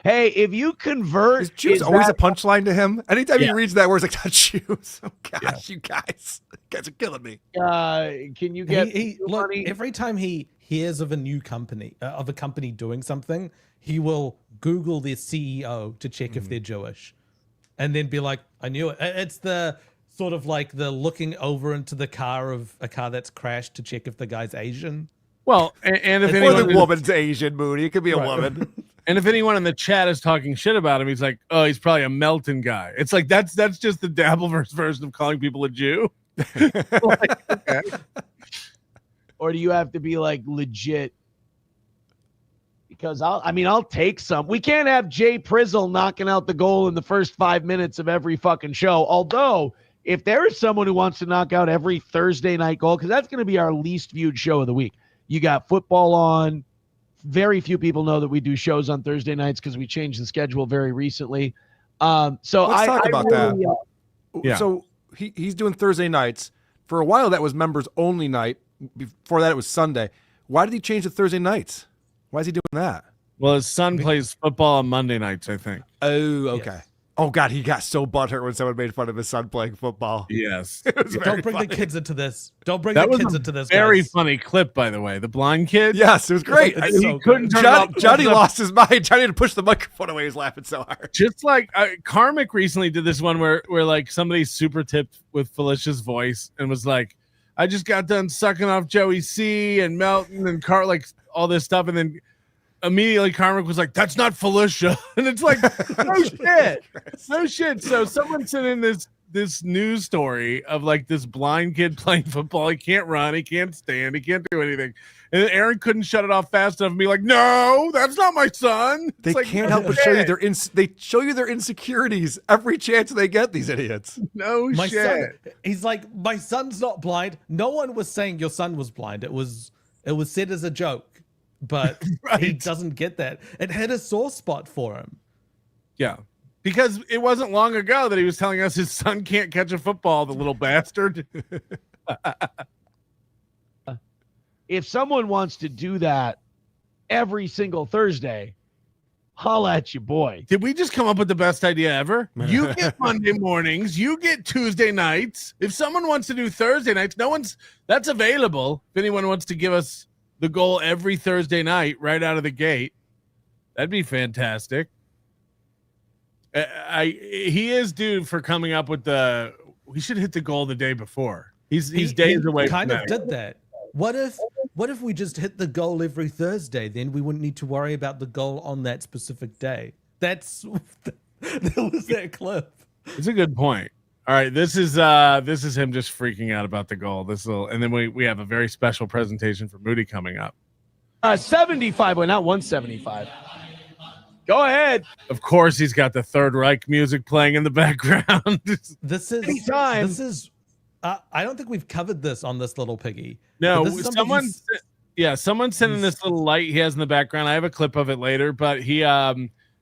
Hey, if you convert... Is Jews always a punchline to him? Anytime Yeah. he reads that word, it's like, "That's Jews." Oh, gosh, you guys are killing me. Can you get Look, money? every time he hears of a new company, of a company doing something, he will Google their CEO to check if they're Jewish, and then be like, "I knew it." It's the sort of like the looking over into the car of a car that's crashed to check if the guy's Asian. Well, and if Or anyone the woman's Asian, Moody. It could be a woman. and if anyone in the chat is talking shit about him, he's like, "Oh, he's probably a Melton guy." It's like that's just the Dabbleverse version of calling people a Jew. Like, okay. Or do you have to be like legit? Because I'll take some. We can't have Jay Prizzle knocking out the goal in the first 5 minutes of every fucking show. Although, if there is someone who wants to knock out every Thursday night goal, because that's going to be our least viewed show of the week. You got football on. Very few people know that we do shows on Thursday nights because we changed the schedule very recently. So Let's talk about that. Yeah. So he's doing Thursday nights. For a while, that was members only night. Before that, it was Sunday. Why did he change to Thursday nights? Why is he doing that? Well, his son plays football on Monday nights, I think. Oh, okay. Yes. Oh, God, he got so butthurt when someone made fun of his son playing football. Yes. It was Don't very bring funny. the kids into this. Don't bring That the was kids a into this. very guys. funny clip, by the way. The blind kid. Yes, it was great. It's He so couldn't good. turn it off. Johnny lost his mind. Johnny had to push the microphone away. He was laughing so hard. Just like Karmic recently did this one where like somebody super tipped with Felicia's voice and was like, "I just got done sucking off Joey C and Melton and Karl, like all this stuff," and then immediately Karmic was like, "That's not Felicia," and it's like, no shit, no shit. So someone sent in this news story of like this blind kid playing football. He can't run, he can't stand, he can't do anything, and then Aaron couldn't shut it off fast enough and be like, "No, that's not my son." They It's like, can't no help but show you shit. they show you their insecurities every chance they get, these idiots. No My shit. son, he's like, "My son's not blind." No one was saying your son was blind. It was said as a joke, but he Right. doesn't get that. It hit a sore spot for him. Yeah. Because it wasn't long ago that he was telling us his son can't catch a football, the little bastard. If someone wants to do that every single Thursday, holla at you, boy. Did we just come up with the best idea ever? You get Monday mornings, you get Tuesday nights. If someone wants to do Thursday nights, that's available. If anyone wants to give us the goal every Thursday night right out of the gate, that'd be fantastic. He is due for coming up with we should hit the goal the day before. He's days away from Kind of that. did that. What if we just hit the goal every Thursday? Then we wouldn't need to worry about the goal on that specific day. That was that clip. It's a good point. All right, this is him just freaking out about the goal. And then we have a very special presentation for Moody coming up. 75, well, not 175. Go ahead. Of course, he's got the Third Reich music playing in the background. This is Anytime. This is. I don't think we've covered this on this little piggy. No, But this is something someone sent in this little light he has in the background. I have a clip of it later, but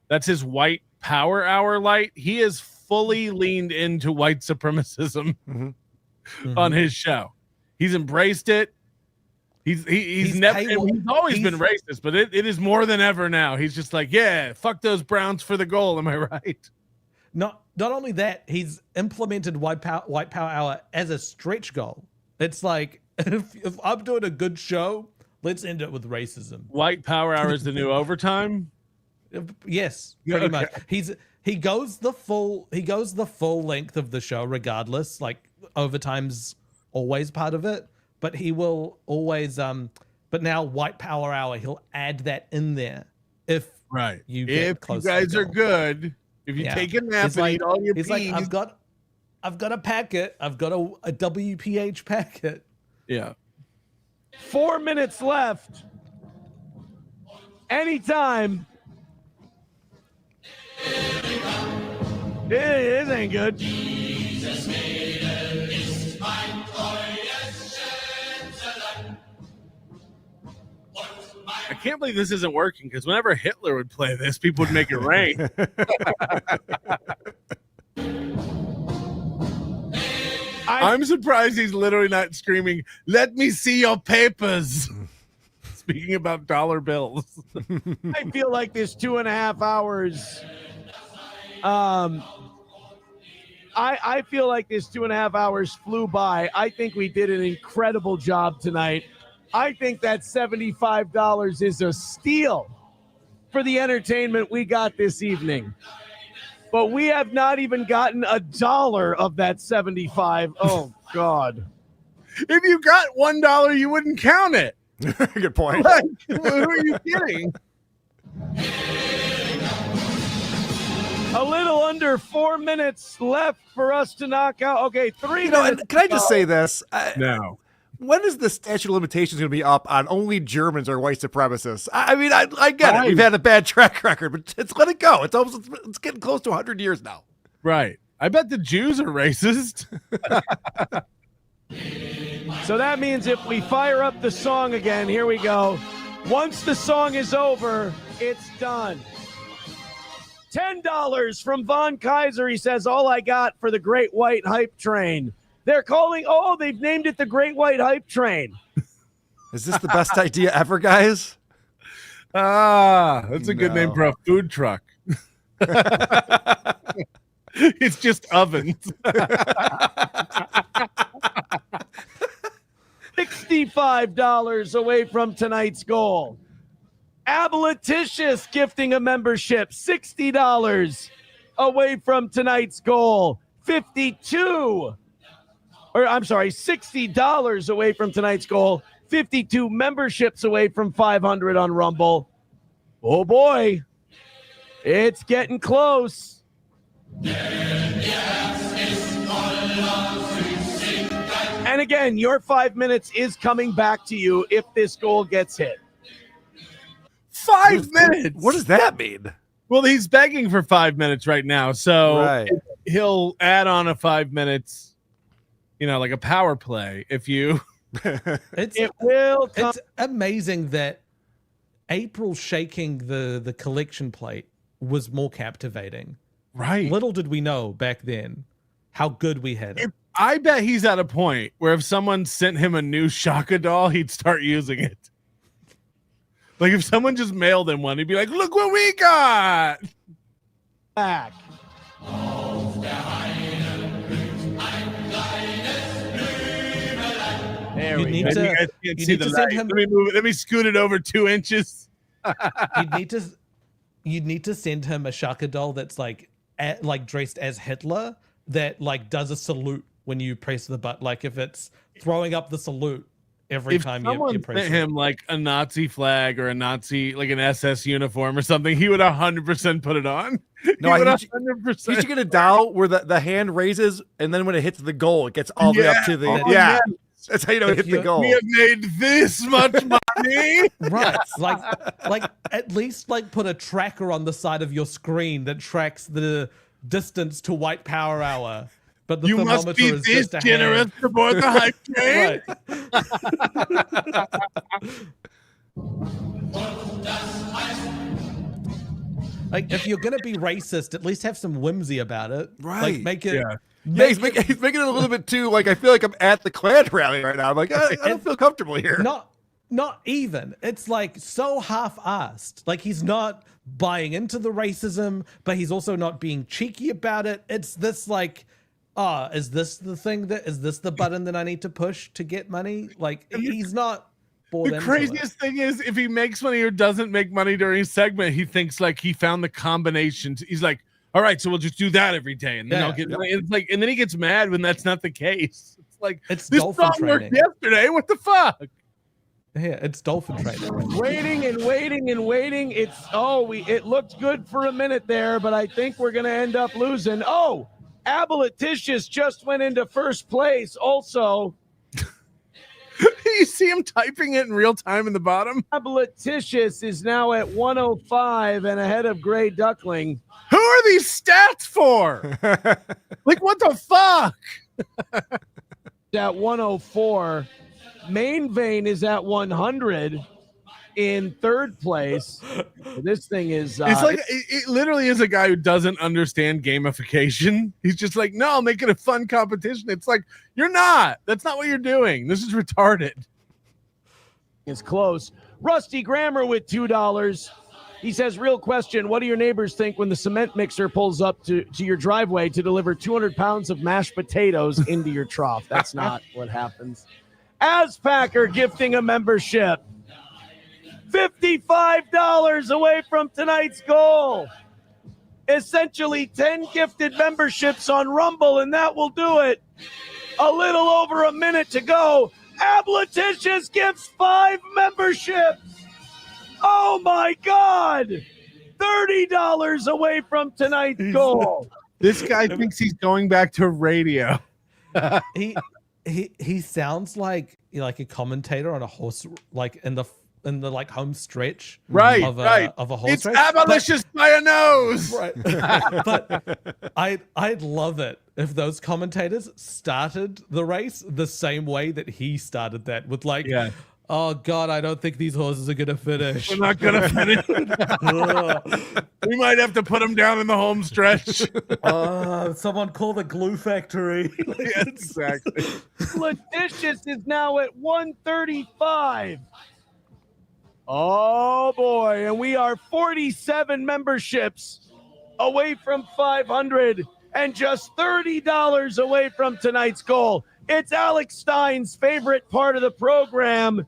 that's his white power hour light. He is fully leaned into white supremacism on his show. He's embraced it. He's always been racist, but it is more than ever now. He's just like, yeah, fuck those Browns for the goal. Am I right? Not only that, he's implemented white power hour as a stretch goal. It's like if I'm doing a good show, let's end it with racism. White power hour is the new overtime. Yes, pretty much. He goes the full length of the show regardless. Like overtime's always part of it, but he will always but now white power hour, he'll add that in there if you get if close you to the guys are goal. good. If you take a nap and eat all your peas. He's like, I've got a packet. I've got a WPH packet. Yeah. 4 minutes left. Anytime. This ain't good. I can't believe this isn't working because whenever Hitler would play this, people would make it rain. I'm surprised he's literally not screaming, "Let me see your papers." Speaking about dollar bills. I feel like this 2.5 hours. I feel like this 2.5 hours flew by. I think we did an incredible job tonight. I think that $75 is a steal for the entertainment we got this evening. But we have not even gotten $1 of that 75. Oh, God. If you got $1, you wouldn't count it. Good point. Like, who are you kidding? A little under 4 minutes left for us to knock out. Okay, 3 minutes. And can I just say this? No. When is the statute of limitations going to be up on only Germans are white supremacists? I mean, I get it. We've had a bad track record, but let it go. It's getting close to 100 years now. Right. I bet the Jews are racist. So that means if we fire up the song again, here we go. Once the song is over, it's done. $10 from Von Kaiser. He says, all I got for the Great White Hype Train. They're calling, they've named it the Great White Hype Train. Is this the best idea ever, guys? That's a good name for a food truck. It's just ovens. $65 away from tonight's goal. Abolitious gifting a membership, $60 away from tonight's goal. $60 away from tonight's goal. 52 memberships away from 500 on Rumble. Oh boy, it's getting close. And again, your 5 minutes is coming back to you if this goal gets hit. 5 minutes. What does that mean? Well, he's begging for 5 minutes right now, so he'll add on a 5 minutes, like a power play. If you, it's amazing that April shaking the collection plate was more captivating. Right. Little did we know back then how good we had it. I bet he's at a point where if someone sent him a new Shaka doll, he'd start using it. Like if someone just mailed him one, he'd be like, "Look what we got!" Back. There we go. Let me scoot it over 2 inches. You'd need to send him a Shaka doll that's like dressed as Hitler that like does a salute when you press the button. Like if it's throwing up the salute every time you press sent him like a Nazi flag or a Nazi, like an SS uniform or something, he would 100% put it on. No, he should get a doll where the hand raises and then when it hits the goal, it gets all the way up to the That's how you know it hit the goal. We have made this much money. Right. Like at least like put a tracker on the side of your screen that tracks the distance to white power hour. But the must be is this just generous to board the hype train. Like if you're gonna be racist, at least have some whimsy about it. Right. Like make it. Yeah, he's making it a little bit too like I feel like I'm at the Klan rally right now. I'm like I don't feel comfortable here. Not even. It's like so half-assed. Like he's not buying into the racism, but he's also not being cheeky about it. It's this like, is this the button that I need to push to get money? Like he's not bought The into craziest thing is if he makes money or doesn't make money during a segment, he thinks like he found the combination. He's like, all right, so we'll just do that every day. And then I'll get money. It's like, and then he gets mad when that's not the case. It's like, it's this dolphin song worked training. yesterday. What the fuck? Yeah, it's dolphin training. Waiting and waiting and waiting. It looked good for a minute there, but I think we're gonna end up losing. Oh, Aboliticious just went into first place. Also, You see him typing it in real time in the bottom. Aboliticious is now at 105 and ahead of Gray Duckling. Who are these stats for? Like, what the fuck? At 104. Main Vein is at 100 in third place. This thing is It's like it literally is a guy who doesn't understand gamification. He's just like, no, I'll make it a fun competition. It's like, you're not. That's not what you're doing. This is retarded. It's close. Rusty Grammar with $2. He says, real question, what do your neighbors think when the cement mixer pulls up to your driveway to deliver 200 pounds of mashed potatoes into your trough? That's not what happens. Aspacker gifting a membership. $55 away from tonight's goal. Essentially 10 gifted memberships on Rumble, and that will do it. A little over a minute to go. Aboliticious gives 5 memberships. Oh my God. $30 away from tonight's goal. This guy thinks he's going back to radio. He sounds like a commentator on a horse, like in the like home stretch, Right, of a horse It's race. abolitious by a nose. Right. But I'd love it if those commentators started the race the same way that he started that, with like, oh God, I don't think these horses are gonna finish. We're not gonna finish. We might have to put him down in the home stretch. Someone call the glue factory. Yes, exactly. Letitia is now at 135. Oh boy, and we are 47 memberships away from 500 and just $30 away from tonight's goal. It's Alex Stein's favorite part of the program.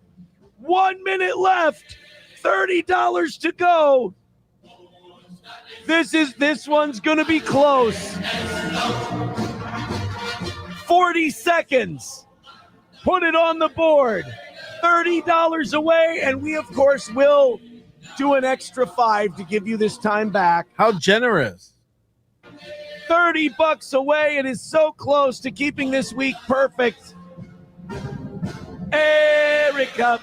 1 minute left, $30 to go. This one's gonna be close. 40 seconds. Put it on the board. $30 away, and we of course will do an extra 5 to give you this time back. How generous. $30 away. It is so close to keeping this week perfect. Erica.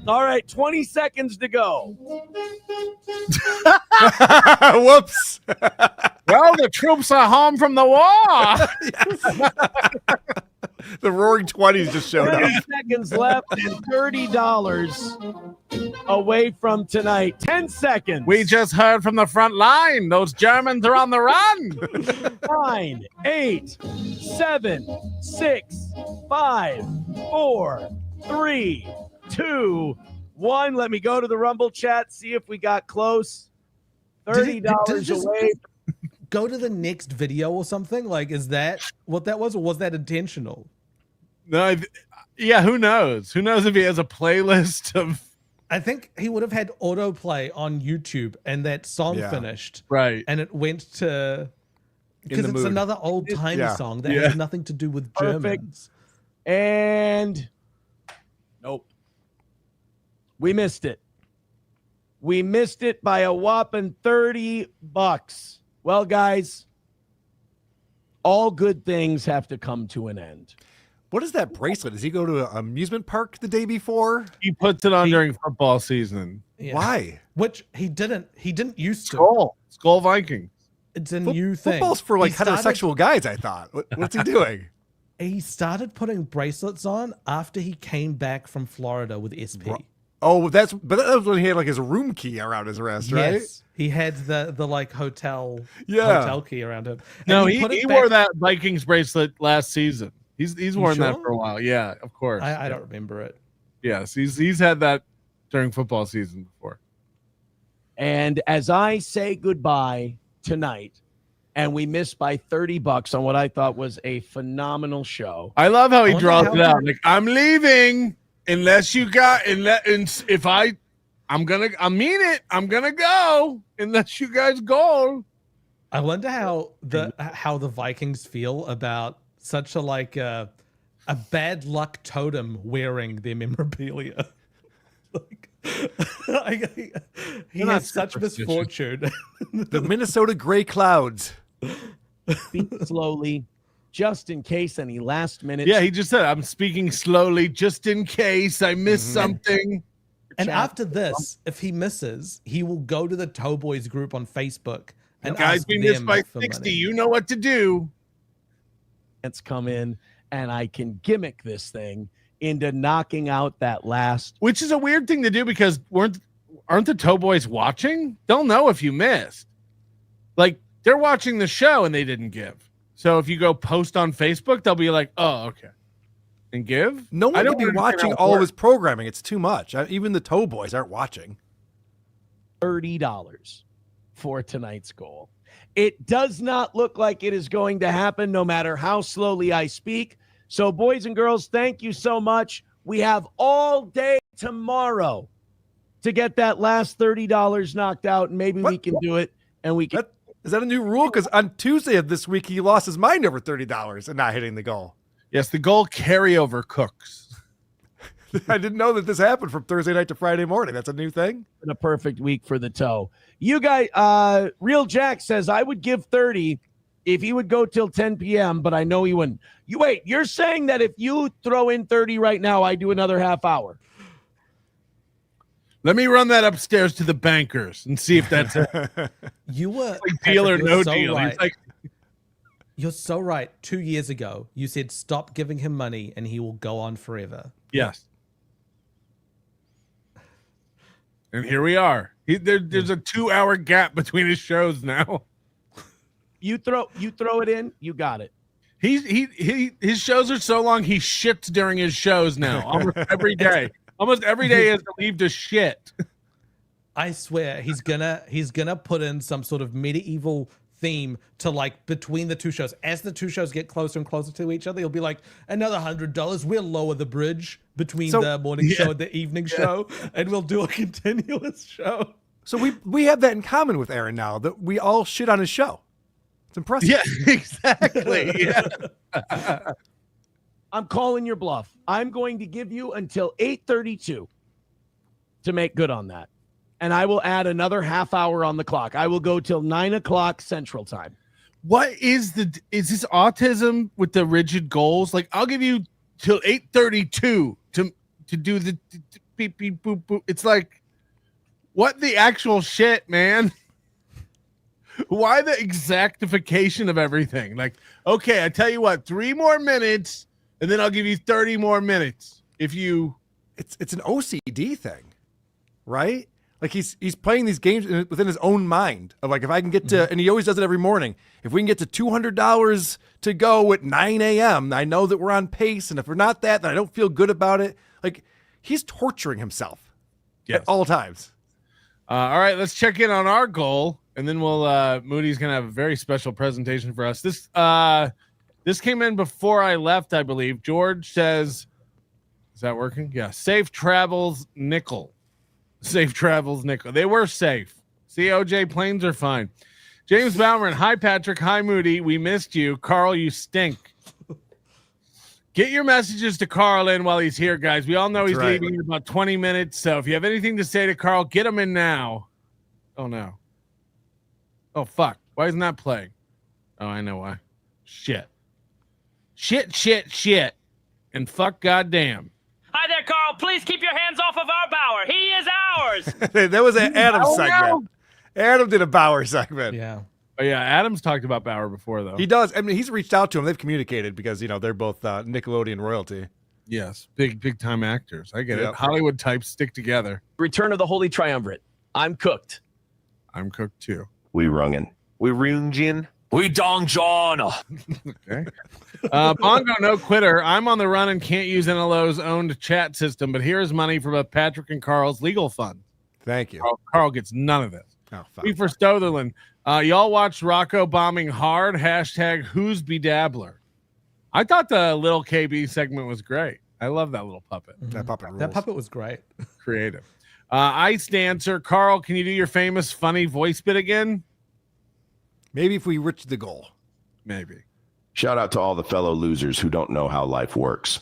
All right, 20 seconds to go. Whoops. Well, the troops are home from the war. The Roaring 20s just showed 30 up. seconds left and $30 away from tonight. 10 seconds. We just heard from the front line. Those Germans are on the run. 9, 8, 7, 6, 5, 4, 3, 2, 1. Let me go to the Rumble chat, see if we got close. $30 away. Go to the next video or something. Like, is that what that was, or was that intentional? No, yeah, who knows? Who knows if he has a playlist of... I think he would have had autoplay on YouTube, and that song finished. Right. And it went to... Because it's mood. another old-timey song that has nothing to do with Germans. And... Nope. We missed it. We missed it by a whopping $30. Well, guys, all good things have to come to an end. What is that bracelet? Does he go to an amusement park the day before? He puts it on during football season. Yeah. Why? Which he didn't used to. Skull Vikings. It's a new thing. Football's for like He started- heterosexual guys, I thought. What's he doing? He started putting bracelets on after he came back from Florida with SP. Oh, but that was when he had like his room key around his wrist, right? Yes, he had the like hotel key around him. And No, put it he back- wore that Vikings bracelet last season. He's worn that sure? for a while. Yeah, of course. I don't remember it. Yes, he's had that during football season before. And as I say goodbye tonight, and we missed by $30 on what I thought was a phenomenal show. I love how he wonder draws how- it out. Like, I'm leaving unless you got if I mean it. I'm gonna go unless you guys go. I wonder how the Vikings feel about such a bad luck totem wearing their memorabilia. He not has such superstitious. misfortune. The Minnesota Gray Clouds. Speak slowly, just in case any last minute. Yeah, he just said, I'm speaking slowly just in case I miss something. And Chat. after this, if he misses, he will go to the Towboys group on Facebook and Guys, ask we missed them by for 60. money. You know what to do. Chance come in, and I can gimmick this thing into knocking out that last. Which is a weird thing to do because aren't the Towboys watching? They'll know if you missed. Like, they're watching the show and they didn't give. So if you go post on Facebook, they'll be like, oh, okay. And give? No I one don't could be understand watching how it all of works. his programming. It's too much. Even the Towboys aren't watching. $30 for tonight's goal. It does not look like it is going to happen no matter how slowly I speak. So, boys and girls, thank you so much. We have all day tomorrow to get that last $30 knocked out, and maybe we What? can do it. And we can. Is that a new rule? Because on Tuesday of this week, he lost his mind over $30 and not hitting the goal. Yes, the goal carryover cooks. I didn't know that this happened from Thursday night to Friday morning. That's a new thing. A perfect week for the toe. You guys, Real Jack says I would give 30 if he would go till 10 p.m., but I know he wouldn't. You're saying that if you throw in 30 right now, I do another half hour. Let me run that upstairs to the bankers and see if that's a You were deal or Patrick, no you're so deal. right. He's like, You're so right. 2 years ago, you said stop giving him money and he will go on forever. yes. And here we are. There's a 2-hour gap between his shows now. You throw it in, you got it. His shows are so long he shits during his shows now. Almost every day. Almost every day he has to leave to shit. I swear he's gonna put in some sort of medieval theme to like between the two shows. As the two shows get closer and closer to each other, he'll be like, another $100. We'll lower the bridge between the morning show and the evening show, and we'll do a continuous show. So we have that in common with Aaron now, that we all shit on his show. It's impressive. Yeah, exactly. Yeah. I'm calling your bluff. I'm going to give you until 8:32 to make good on that. And I will add another half hour on the clock. I will go till 9 o'clock Central Time. What is this autism with the rigid goals? Like, I'll give you till 8:32 to do the beep beep boop boop. It's like, what the actual shit, man? Why the exactification of everything? Like, okay, I tell you what, 3 more minutes, and then I'll give you 30 more minutes. If you, It's an OCD thing, right? Like he's playing these games within his own mind of like, if I can get to, and he always does it every morning. If we can get to $200 to go at 9 a.m., I know that we're on pace. And if we're not that, then I don't feel good about it. Like he's torturing himself Yes. at all times. all right, let's check in on our goal, and then we'll. Moody's gonna have a very special presentation for us. This came in before I left, I believe. George says, "Is that working? Yeah." Safe travels, nickel. Safe travels, nickel. They were safe. COJ planes are fine. James Bauman, hi Patrick, hi Moody. We missed you, Karl. You stink. Get your messages to Karl in while he's here, guys. We all know he's leaving in about 20 minutes. So if you have anything to say to Karl, get him in now. Oh no. Oh fuck. Why isn't that playing? Oh, I know why. Shit. Shit. And fuck goddamn. Hi there, Karl. Please keep your hands off of our Bauer. He is ours. That was an Adam segment. Adam did a Bauer segment. Yeah. Oh yeah, Adam's talked about Bauer before though. He does. I mean, he's reached out to him. They've communicated because, they're both Nickelodeon royalty. Yes, big time actors. I get Yep. it. Hollywood types stick together. Return of the Holy Triumvirate. I'm cooked. I'm cooked too. We rungin'. We rungin'. We dong John. Okay. Bongo no quitter. I'm on the run and can't use NLO's owned chat system, but here is money from both Patrick and Karl's legal fund. Thank you. Karl gets none of this. Oh, We fine. for Stotherland. Y'all watched Rocco bombing hard. Hashtag who's bedabbler. I thought the little KB segment was great. I love that little puppet. That puppet rules. That puppet was great. Creative. Ice dancer. Karl, can you do your famous funny voice bit again? Maybe if we reach the goal. Maybe. Shout out to all the fellow losers who don't know how life works.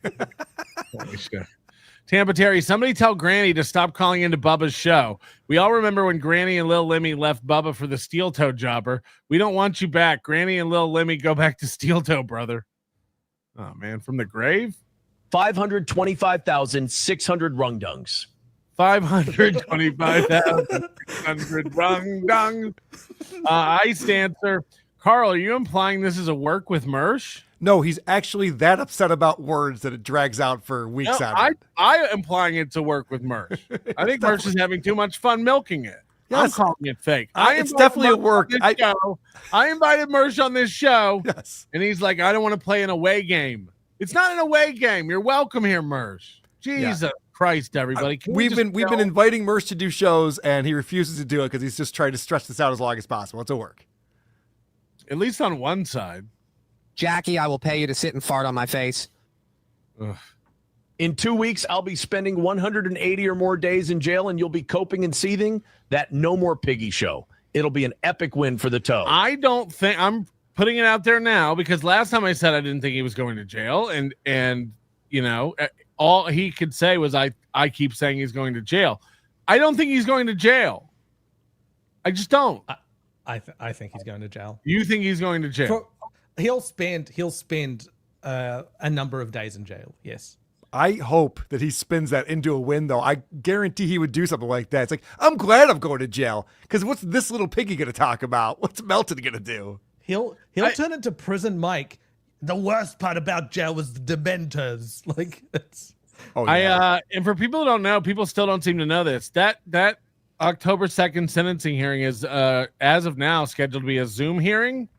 Holy shit. Tampa Terry, somebody tell Granny to stop calling into Bubba's show. We all remember when Granny and Lil Lemmy left Bubba for the steel toe jobber. We don't want you back. Granny and Lil Lemmy go back to steel toe, brother. Oh, man. From the grave? 525,600 rung dungs. 525,600 rung dung. Ice dancer. Karl, are you implying this is a work with Mersh? No, he's actually that upset about words that it drags out for weeks No, out. I am implying it to work with Mersh. I think Mersh is having too much fun milking it. I'm Yes. calling it fake. It's definitely a work. I invited Mersh on this show, Yes. and he's like, I don't want to play an away game. It's not an away game. You're welcome here, Mersh. Jesus Christ, everybody. Can we We've been inviting Mersh to do shows, and he refuses to do it because he's just trying to stretch this out as long as possible. It's a work. at least on one side. Jackie, I will pay you to sit and fart on my face. Ugh. In 2 weeks, I'll be spending 180 or more days in jail, and you'll be coping and seething. That No More Piggy show. It'll be an epic win for the toe. I don't think I'm putting it out there now because last time I said I didn't think he was going to jail, and you know, all he could say was I keep saying he's going to jail. I don't think he's going to jail. I just don't. I think he's going to jail. You think he's going to jail? He'll spend a number of days in jail. Yes. I hope that he spins that into a win, though. I guarantee he would do something like that. It's like, I'm glad I'm going to jail because what's this little piggy going to talk about? What's Melton going to do? He'll turn into prison Mike. The worst part about jail was the Dementors. Like it's. Oh, yeah. And for people who don't know, people still don't seem to know this. That October 2nd sentencing hearing is as of now scheduled to be a Zoom hearing.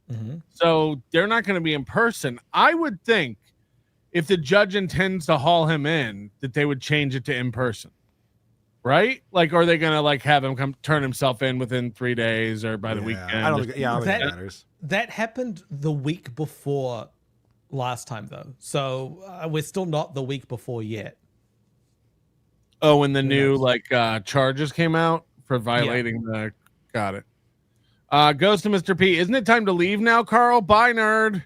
Mm-hmm. So they're not going to be in person. I would think if the judge intends to haul him in, that they would change it to in person, right? Like, are they going to like have him come turn himself in within 3 days or by the weekend? I don't think it matters. That happened the week before last time, though. So we're still not the week before yet. Oh, when the new charges came out for violating the. Got it. Goes to Mr. P. Isn't it time to leave now, Karl? Bye, nerd.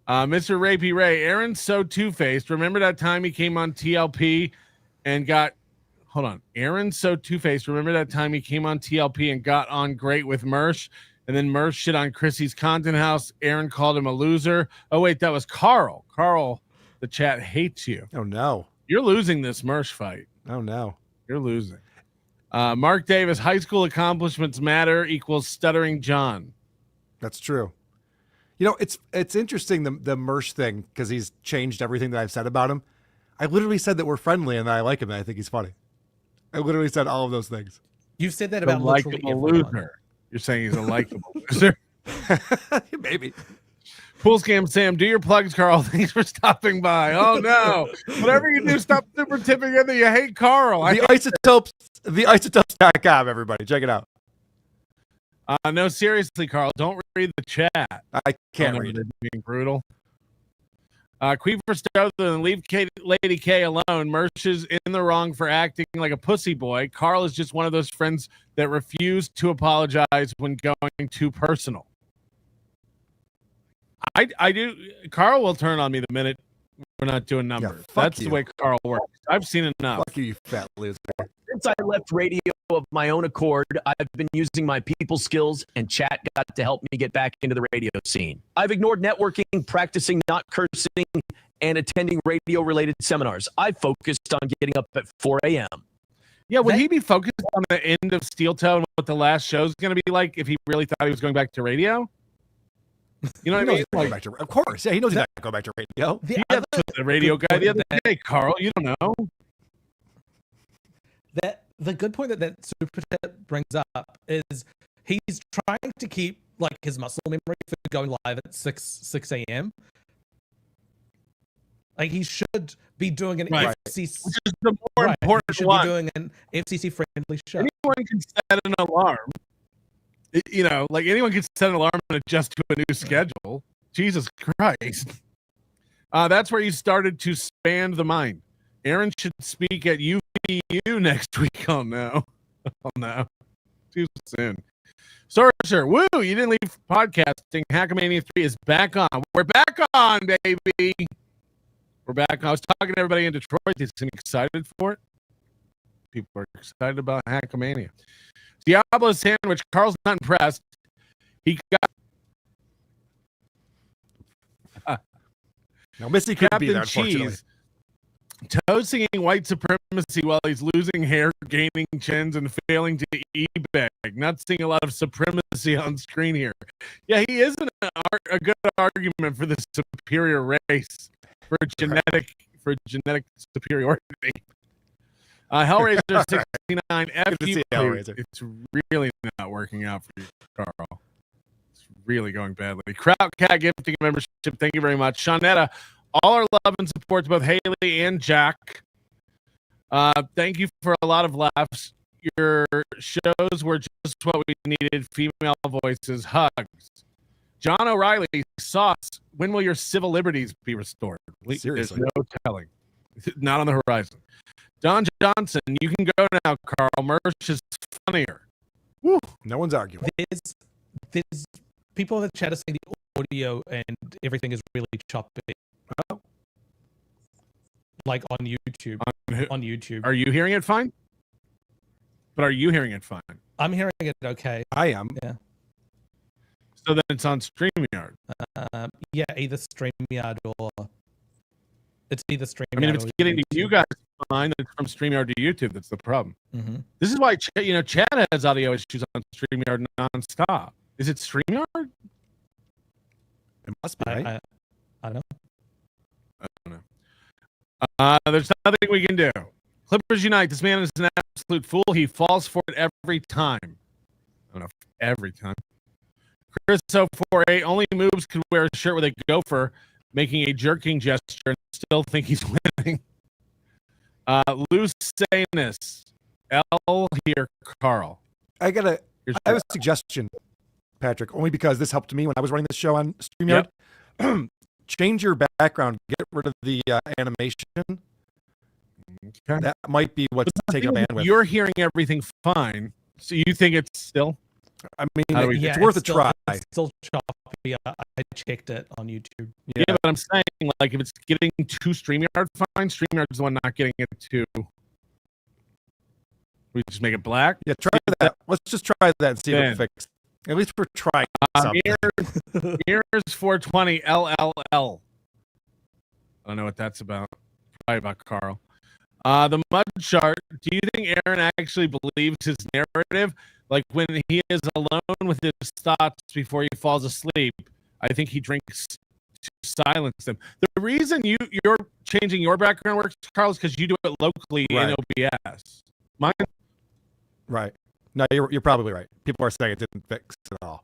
Mr. Rapey Ray. Aaron's so two-faced. Remember that time he came on TLP and got. Hold on. Aaron's so two-faced. Remember that time he came on TLP and got on great with Mersh, and then Mersh shit on Chrissy's Content House. Aaron called him a loser. Oh wait, that was Karl. Karl, the chat hates you. Oh no, you're losing this Mersh fight. Oh no, you're losing. Mark Davis, high school accomplishments matter equals stuttering John. That's true. You know, it's interesting the Mersh thing because he's changed everything that I've said about him. I literally said that we're friendly and that I like him and I think he's funny. I literally said all of those things. You've said that about literally likable everyone. loser. You're saying he's a likable loser. Maybe. Pool Scam Sam, do your plugs, Karl. Thanks for stopping by. Oh no. Whatever you do, stop super tipping in that you hate Karl. The isotopes.com, everybody. Check it out. No, seriously, Karl, don't read the chat. I can't read it. Being brutal. Queen for Stowe, and leave Lady K alone. Mersh is in the wrong for acting like a pussy boy. Karl is just one of those friends that refuse to apologize when going too personal. I do. Karl will turn on me the minute we're not doing numbers. That's the way Karl works. I've seen enough. Fuck you fat loser. Since I left radio of my own accord, I've been using my people skills, and chat got to help me get back into the radio scene. I've ignored networking, practicing not cursing, and attending radio-related seminars. I focused on getting up at 4 a.m. Yeah, would he be focused on the end of Steel Toe and what the last show's going to be like if he really thought he was going back to radio? You know what I mean? Like, of course. Yeah, he knows he's not going to go back to radio. He was the radio guy the other day, Karl. You don't know. the good point that super tip brings up is he's trying to keep like his muscle memory for going live at 6 a.m. Like he should be doing an FCC, which is the more he important should one. be doing an FCC friendly show. Anyone can set an alarm. You know, like anyone can set an alarm and adjust to a new schedule. Jesus Christ. That's where you started to expand the mind. Aaron should speak at UVU next week. Oh no. Oh no. Too soon. Sorcerer, woo, you didn't leave podcasting. Hackamania 3 is back on. We're back on, baby. We're back. I was talking to everybody in Detroit. They seem excited for it. People are excited about Hackamania. Diablo sandwich. Karl's not impressed. He got now Missy couldn't be there, Captain unfortunately. Cheese toasting white supremacy while he's losing hair, gaining chins, and failing to e-bag. Not seeing a lot of supremacy on screen here. Yeah, he is a good argument for the superior race, for genetic superiority. Hellraiser 69 F Good to you. see Hellraiser. It's really not working out for you, Karl. It's really going badly. Kraut Cat gifting a membership. Thank you very much. Shawnetta, all our love and support to both Haley and Jack. Thank you for a lot of laughs. Your shows were just what we needed. Female voices, hugs. John O'Reilly, Sauce, when will your civil liberties be restored? Seriously. There's no telling. Not on the horizon. Don Johnson, you can go now, Karl. Merch is funnier. Woo. No one's arguing. There's people in the chat are saying the audio and everything is really choppy. Oh. Like on YouTube. On YouTube. Are you hearing it fine? But are you hearing it fine? I'm hearing it okay. I am. Yeah. So then it's on StreamYard. Yeah, either StreamYard or it's either StreamYard. I mean, if it's or getting to YouTube. you guys fine, then it's from StreamYard to YouTube. That's the problem. Mm-hmm. This is why Chad has audio issues on StreamYard nonstop. Is it StreamYard? It must be, right? I don't know. I don't know. There's nothing we can do. Clippers unite. This man is an absolute fool. He falls for it every time. I don't know if every time. Chris 048 only moves could wear a shirt with a gopher, making a jerking gesture and still think he's winning. Loose saneness. L here, Karl. I have a suggestion, Patrick, only because this helped me when I was running this show on StreamYard. Yep. Change your background. Get rid of the animation. Okay. That might be what's taking up bandwidth. You're hearing everything fine, so you think it's still? I mean, it's worth a try. It's still choppy. I checked it on YouTube. Yeah, but I'm saying, like, if it's getting to StreamYard, fine. StreamYard's the one not getting it to. We just make it black. Yeah, try that. Let's just try that and see if it fixes. At least we're trying something. Mirrors 420 LLL. I don't know what that's about. Probably about Karl. The mud chart. Do you think Aaron actually believes his narrative? Like when he is alone with his thoughts before he falls asleep, I think he drinks to silence them. The reason you're changing your background works, Karl, is because you do it locally in OBS. Mine. Right. No, you're probably right. People are saying it didn't fix it at all.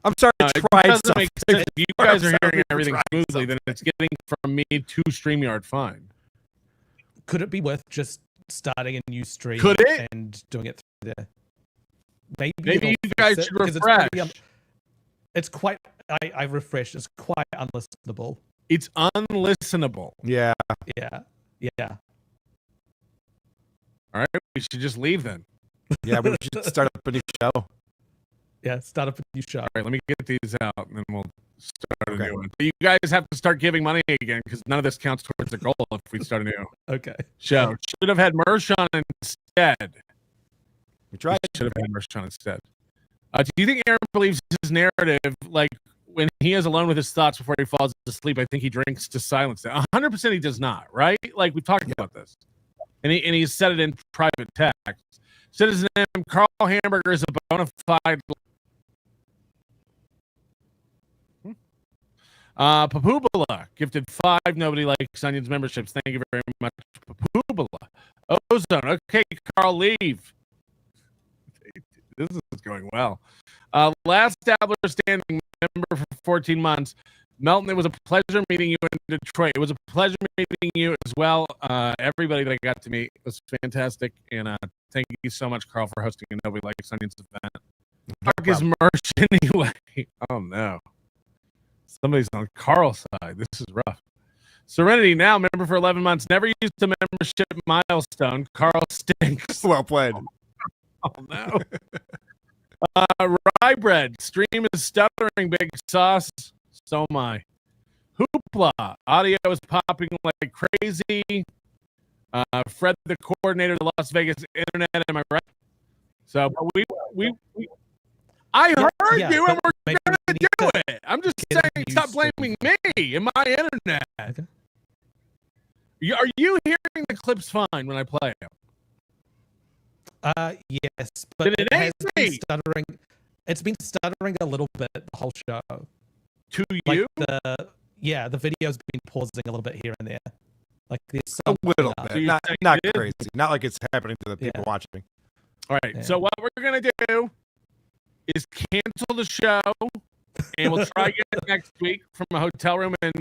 I'm sorry to try something. If you guys are hearing everything smoothly, then it's getting from me to StreamYard fine. Could it be worth just starting a new stream and doing it through there? Maybe you guys should refresh. It's quite. I refreshed. It's quite unlistenable. It's unlistenable. Yeah. Yeah. All right, we should just leave then. Yeah, we should start up a new show. Yeah, start up a new show. All right, let me get these out, and then we'll start a new one. But you guys have to start giving money again, because none of this counts towards the goal if we start a new show. Should have had Mersh on instead. We tried. Should have had Mersh on instead. Do you think Aaron believes his narrative, like when he is alone with his thoughts before he falls asleep, I think he drinks to silence them? 100% he does not, right? Like we talked about this. And he said it in private text. Citizen M, Karl Hamburger is a bona fide. Papubala gifted 5 Nobody Likes Onions memberships. Thank you very much, Papubala. Ozone. Okay, Karl, leave. This is going well. Last dabbler standing member for 14 months. Melton, it was a pleasure meeting you in Detroit. It was a pleasure meeting you as well. Everybody that I got to meet was fantastic. And thank you so much, Karl, for hosting a Nobody Likes Onions event. Mark is merch anyway. Oh, no. Somebody's on Karl's side. This is rough. Serenity now, member for 11 months. Never used a membership milestone. Karl stinks. Well played. Oh, no. Rye bread. Stream is stuttering, big sauce. So am I. Hoopla. Audio is popping like crazy. Fred, the coordinator of the Las Vegas Internet. Am I right? So we I heard you, and we're going to do it. I'm just saying, stop blaming me and my internet. Okay. Are you hearing the clips fine when I play them? Yes, but it has ain't been me. stuttering. It's been stuttering a little bit the whole show. To Like you? the video's been pausing a little bit here and there. Like there's A some little So bit. you're Not saying it is? crazy. Not like it's happening to the people Yeah. watching. All right. Yeah. So what we're going to do is cancel the show, and we'll try again next week from a hotel room in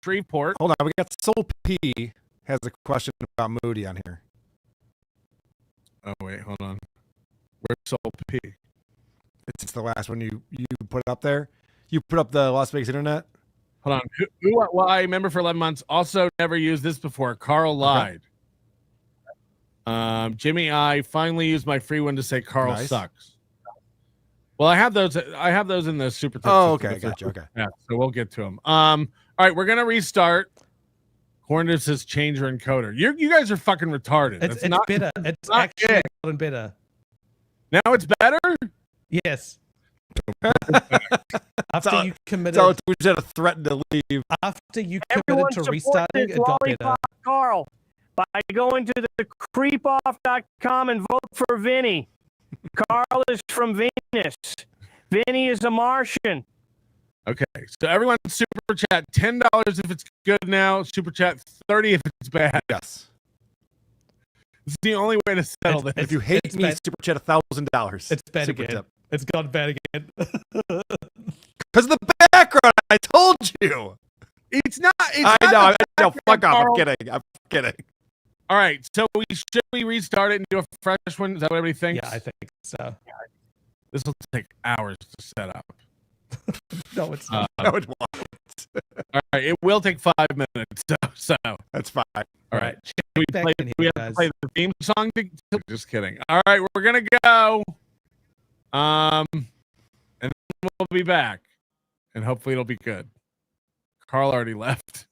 Shreveport. Hold on. We got Soul P has a question about Moody on here. Oh, wait. Hold on. Where's Soul P? It's the last one you put up there. You put up the Las Vegas Internet. Hold on. Who, why? Member for 11 months. Also never used this before. Karl lied. Jimmy, I finally used my free one to say Karl Nice. sucks. Well, I have those in the super. Oh, system. okay, gotcha. Okay. Yeah, so we'll get to them. All right, we're gonna restart. Hornets says changer encoder. You guys are fucking retarded. It's not better. It's not actually it. gotten better. Now it's better. Yes. After all- you committed, So we just had to threaten to leave. after you Everyone committed to support restarting, this it got better. lollipop Karl by going to the creepoff.com and vote for Vinny. Karl is from Venus. Vinny is a Martian. Okay, so everyone super chat $10 if it's good now. Super chat 30 if it's bad. Yes. This is the only way to settle this. If you hate it's me, bad. super chat $1,000. It's bad Super again. tip. It's gone bad again. Because of the background, I told you. It's not. It's I not know. the I know. background, Fuck off. I'm Karl. kidding. I'm kidding. All right, so should we restart it and do a fresh one? Is that what everybody thinks? Yeah, I think so. This will take hours to set up. No, it's not. No, it won't. All right, it will take 5 minutes. So That's fine. all right. Check We back play. in here, We have to guys. play the theme song. Just kidding. All right, we're gonna go. And then we'll be back, and hopefully it'll be good. Karl already left.